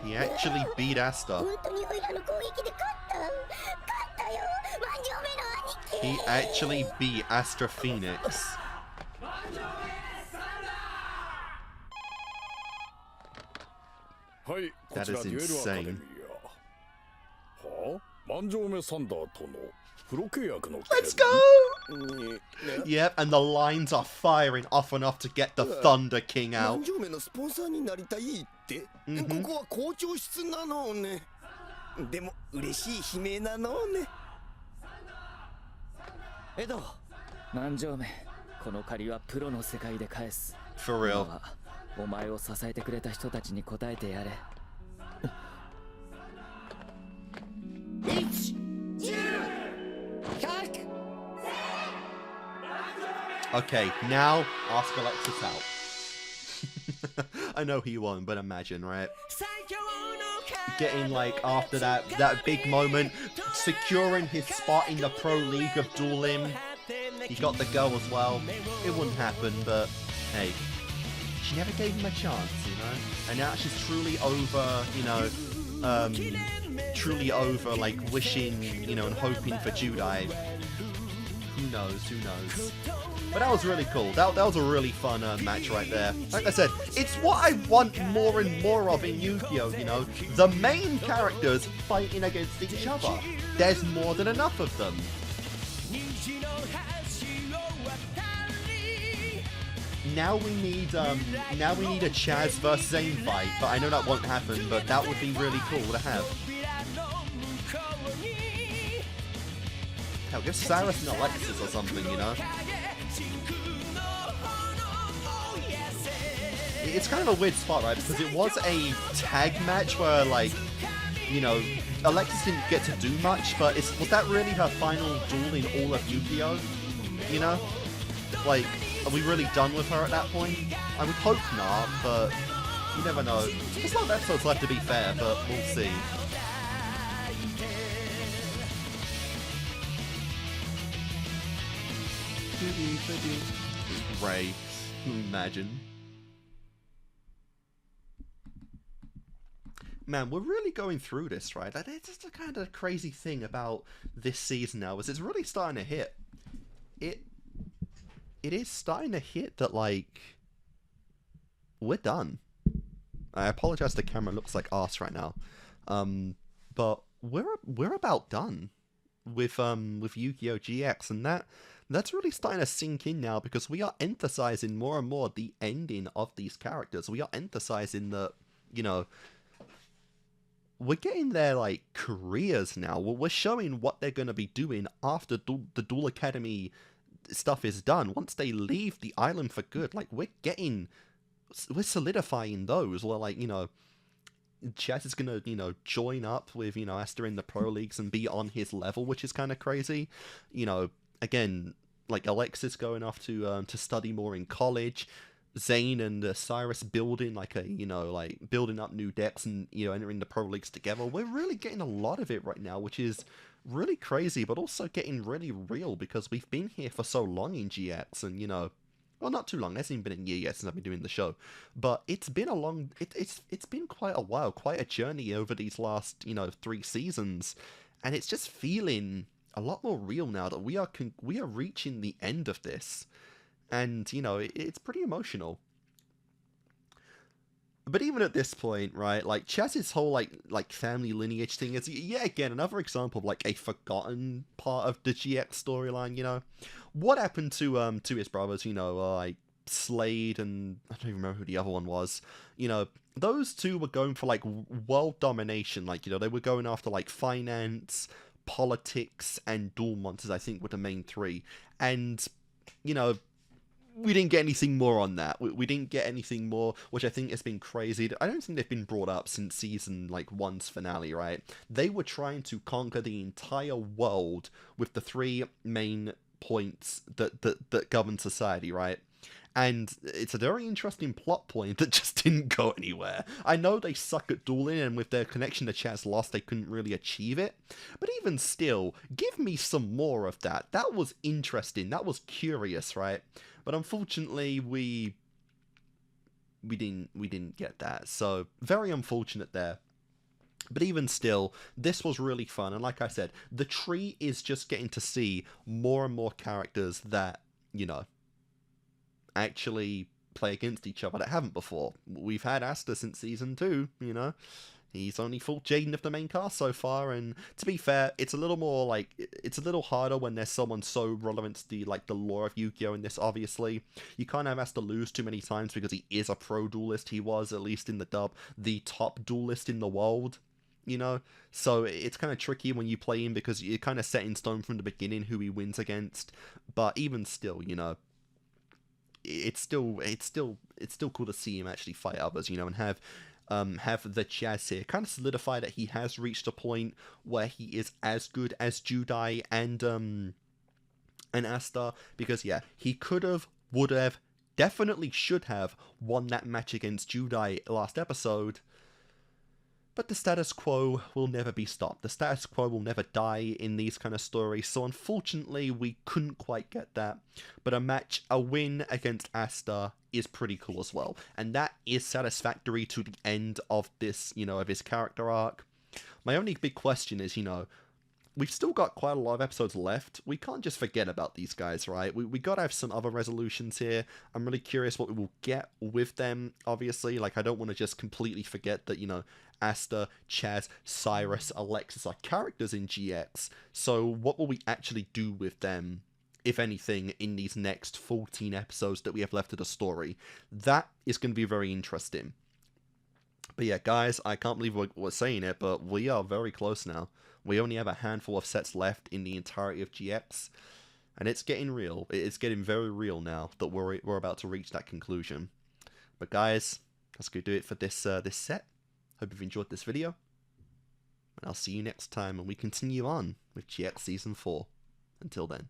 He actually beat Asta. 本当にオイラの攻撃で勝ったよ万丈目の兄貴 He actually beat Astra Phoenix. That is insane. はあ万丈目サンダーとのプロ契約の Let's go! Yep, and the lines are firing off and off to get the Thunder King 万 out. 丈目のスポンサーになりたいって、ここは校長室なのね。でも嬉しい悲鳴なのね。エド万丈目この借りはプロの世界で返す。 For 今 real. はお前を支えてくれた人たちに応えてやれ。 Okay, now ask Alexis out. I know he won, but imagine, right? Getting like after that big moment, securing his spot in the pro league of dueling. He got the go as well. It wouldn't happen, but hey, she never gave him a chance, you know. And now she's truly over, you know, truly over like wishing, you know, and hoping for Judai. Who knows? Who knows? But that was really cool. That was a really fun match right there. Like I said, it's what I want more and more of in Yu-Gi-Oh! You know, the main characters fighting against each other. There's more than enough of them. Now we need a Chaz vs Zane fight, but I know that won't happen. But that would be really cool to have. Hell, give Saris and Alexis or something, you know? It's kind of a weird spot, right? Because it was a tag match where, like, you know, Alexis didn't get to do much, but was that really her final duel in all of Yu-Gi-Oh? You know? Like, are we really done with her at that point? I would hope not, but you never know. There's a lot of episodes left to be fair, but we'll see. Ray, imagine. Man, we're really going through this, right? It's just a kind of crazy thing about this season now, is it's really starting to hit. it is starting to hit that, like, we're done. I apologize, the camera looks like arse right now. But we're about done with Yu-Gi-Oh! GX, and that's really starting to sink in now, because we are emphasizing more and more the ending of these characters. We are emphasizing that, you know, we're getting their, like, careers now. We're showing what they're going to be doing after the Duel Academy stuff is done. Once they leave the island for good, like, we're solidifying those. Well, like, you know, Chaz is gonna, you know, join up with, you know, Asta in the pro leagues and be on his level, which is kind of crazy. You know, again, like, Alexis going off to study more in college. Zane and Cyrus building, like, you know, like, building up new decks and, you know, entering the pro leagues together. We're really getting a lot of it right now, which is really crazy, but also getting really real, because we've been here for so long in GX, and, you know, well, not too long. It hasn't even been a year yet since I've been doing the show, but it's been a long. It's been quite a while, quite a journey over these last, you know, 3 seasons, and it's just feeling a lot more real now that we are reaching the end of this, and, you know, it's pretty emotional. But even at this point, right, like, Chaz's whole, like family lineage thing is, yet again, another example of, like, a forgotten part of the GX storyline, you know? What happened to his brothers, you know, like, Slade and, I don't even remember who the other one was, you know, those two were going for, like, world domination, like, you know, they were going after, like, finance, politics, and duel monsters, I think, were the main 3, and, you know, we didn't get anything more on that. We didn't get anything more, which I think has been crazy. I don't think they've been brought up since season, like, 1's finale, right? They were trying to conquer the entire world with the 3 main points that govern society, right? And it's a very interesting plot point that just didn't go anywhere. I know they suck at dueling, and with their connection to Chaz Lost, they couldn't really achieve it. But even still, give me some more of that. That was interesting. That was curious, right? But unfortunately, we didn't get that. So very unfortunate there. But even still, this was really fun. And like I said, the tree is just getting to see more and more characters that, you know, actually play against each other that haven't before. We've had Asta since season 2, you know. He's only fought Jaden of the main cast so far, and to be fair, it's a little more, like, it's a little harder when there's someone so relevant to the, like, the lore of Yu-Gi-Oh! In this, obviously. You can't have Asta lose too many times because he is a pro duelist. He was, at least in the dub, the top duelist in the world, you know? So it's kind of tricky when you play him, because you're kind of set in stone from the beginning who he wins against. But even still, you know, it's still cool to see him actually fight others, you know, and have the Chaz here kind of solidify that he has reached a point where he is as good as Judai and Asta, because yeah, he could have, would have, definitely should have won that match against Judai last episode. But the status quo will never be stopped. The status quo will never die in these kind of stories, so unfortunately we couldn't quite get that. But a win against Asta is pretty cool as well. And that is satisfactory to the end of this, you know, of his character arc. My only big question is, you know, we've still got quite a lot of episodes left. We can't just forget about these guys, right? We gotta have some other resolutions here. I'm really curious what we will get with them, obviously. Like, I don't want to just completely forget that, you know, Asta, Chaz, Cyrus, Alexis are characters in GX. So what will we actually do with them, if anything, in these next 14 episodes that we have left of the story? That is going to be very interesting. But yeah, guys, I can't believe we're saying it, but we are very close now. We only have a handful of sets left in the entirety of GX, and it's getting real. It's getting very real now that we're about to reach that conclusion. But guys, that's going to do it for this set. Hope you've enjoyed this video, and I'll see you next time when we continue on with GX Season 4. Until then.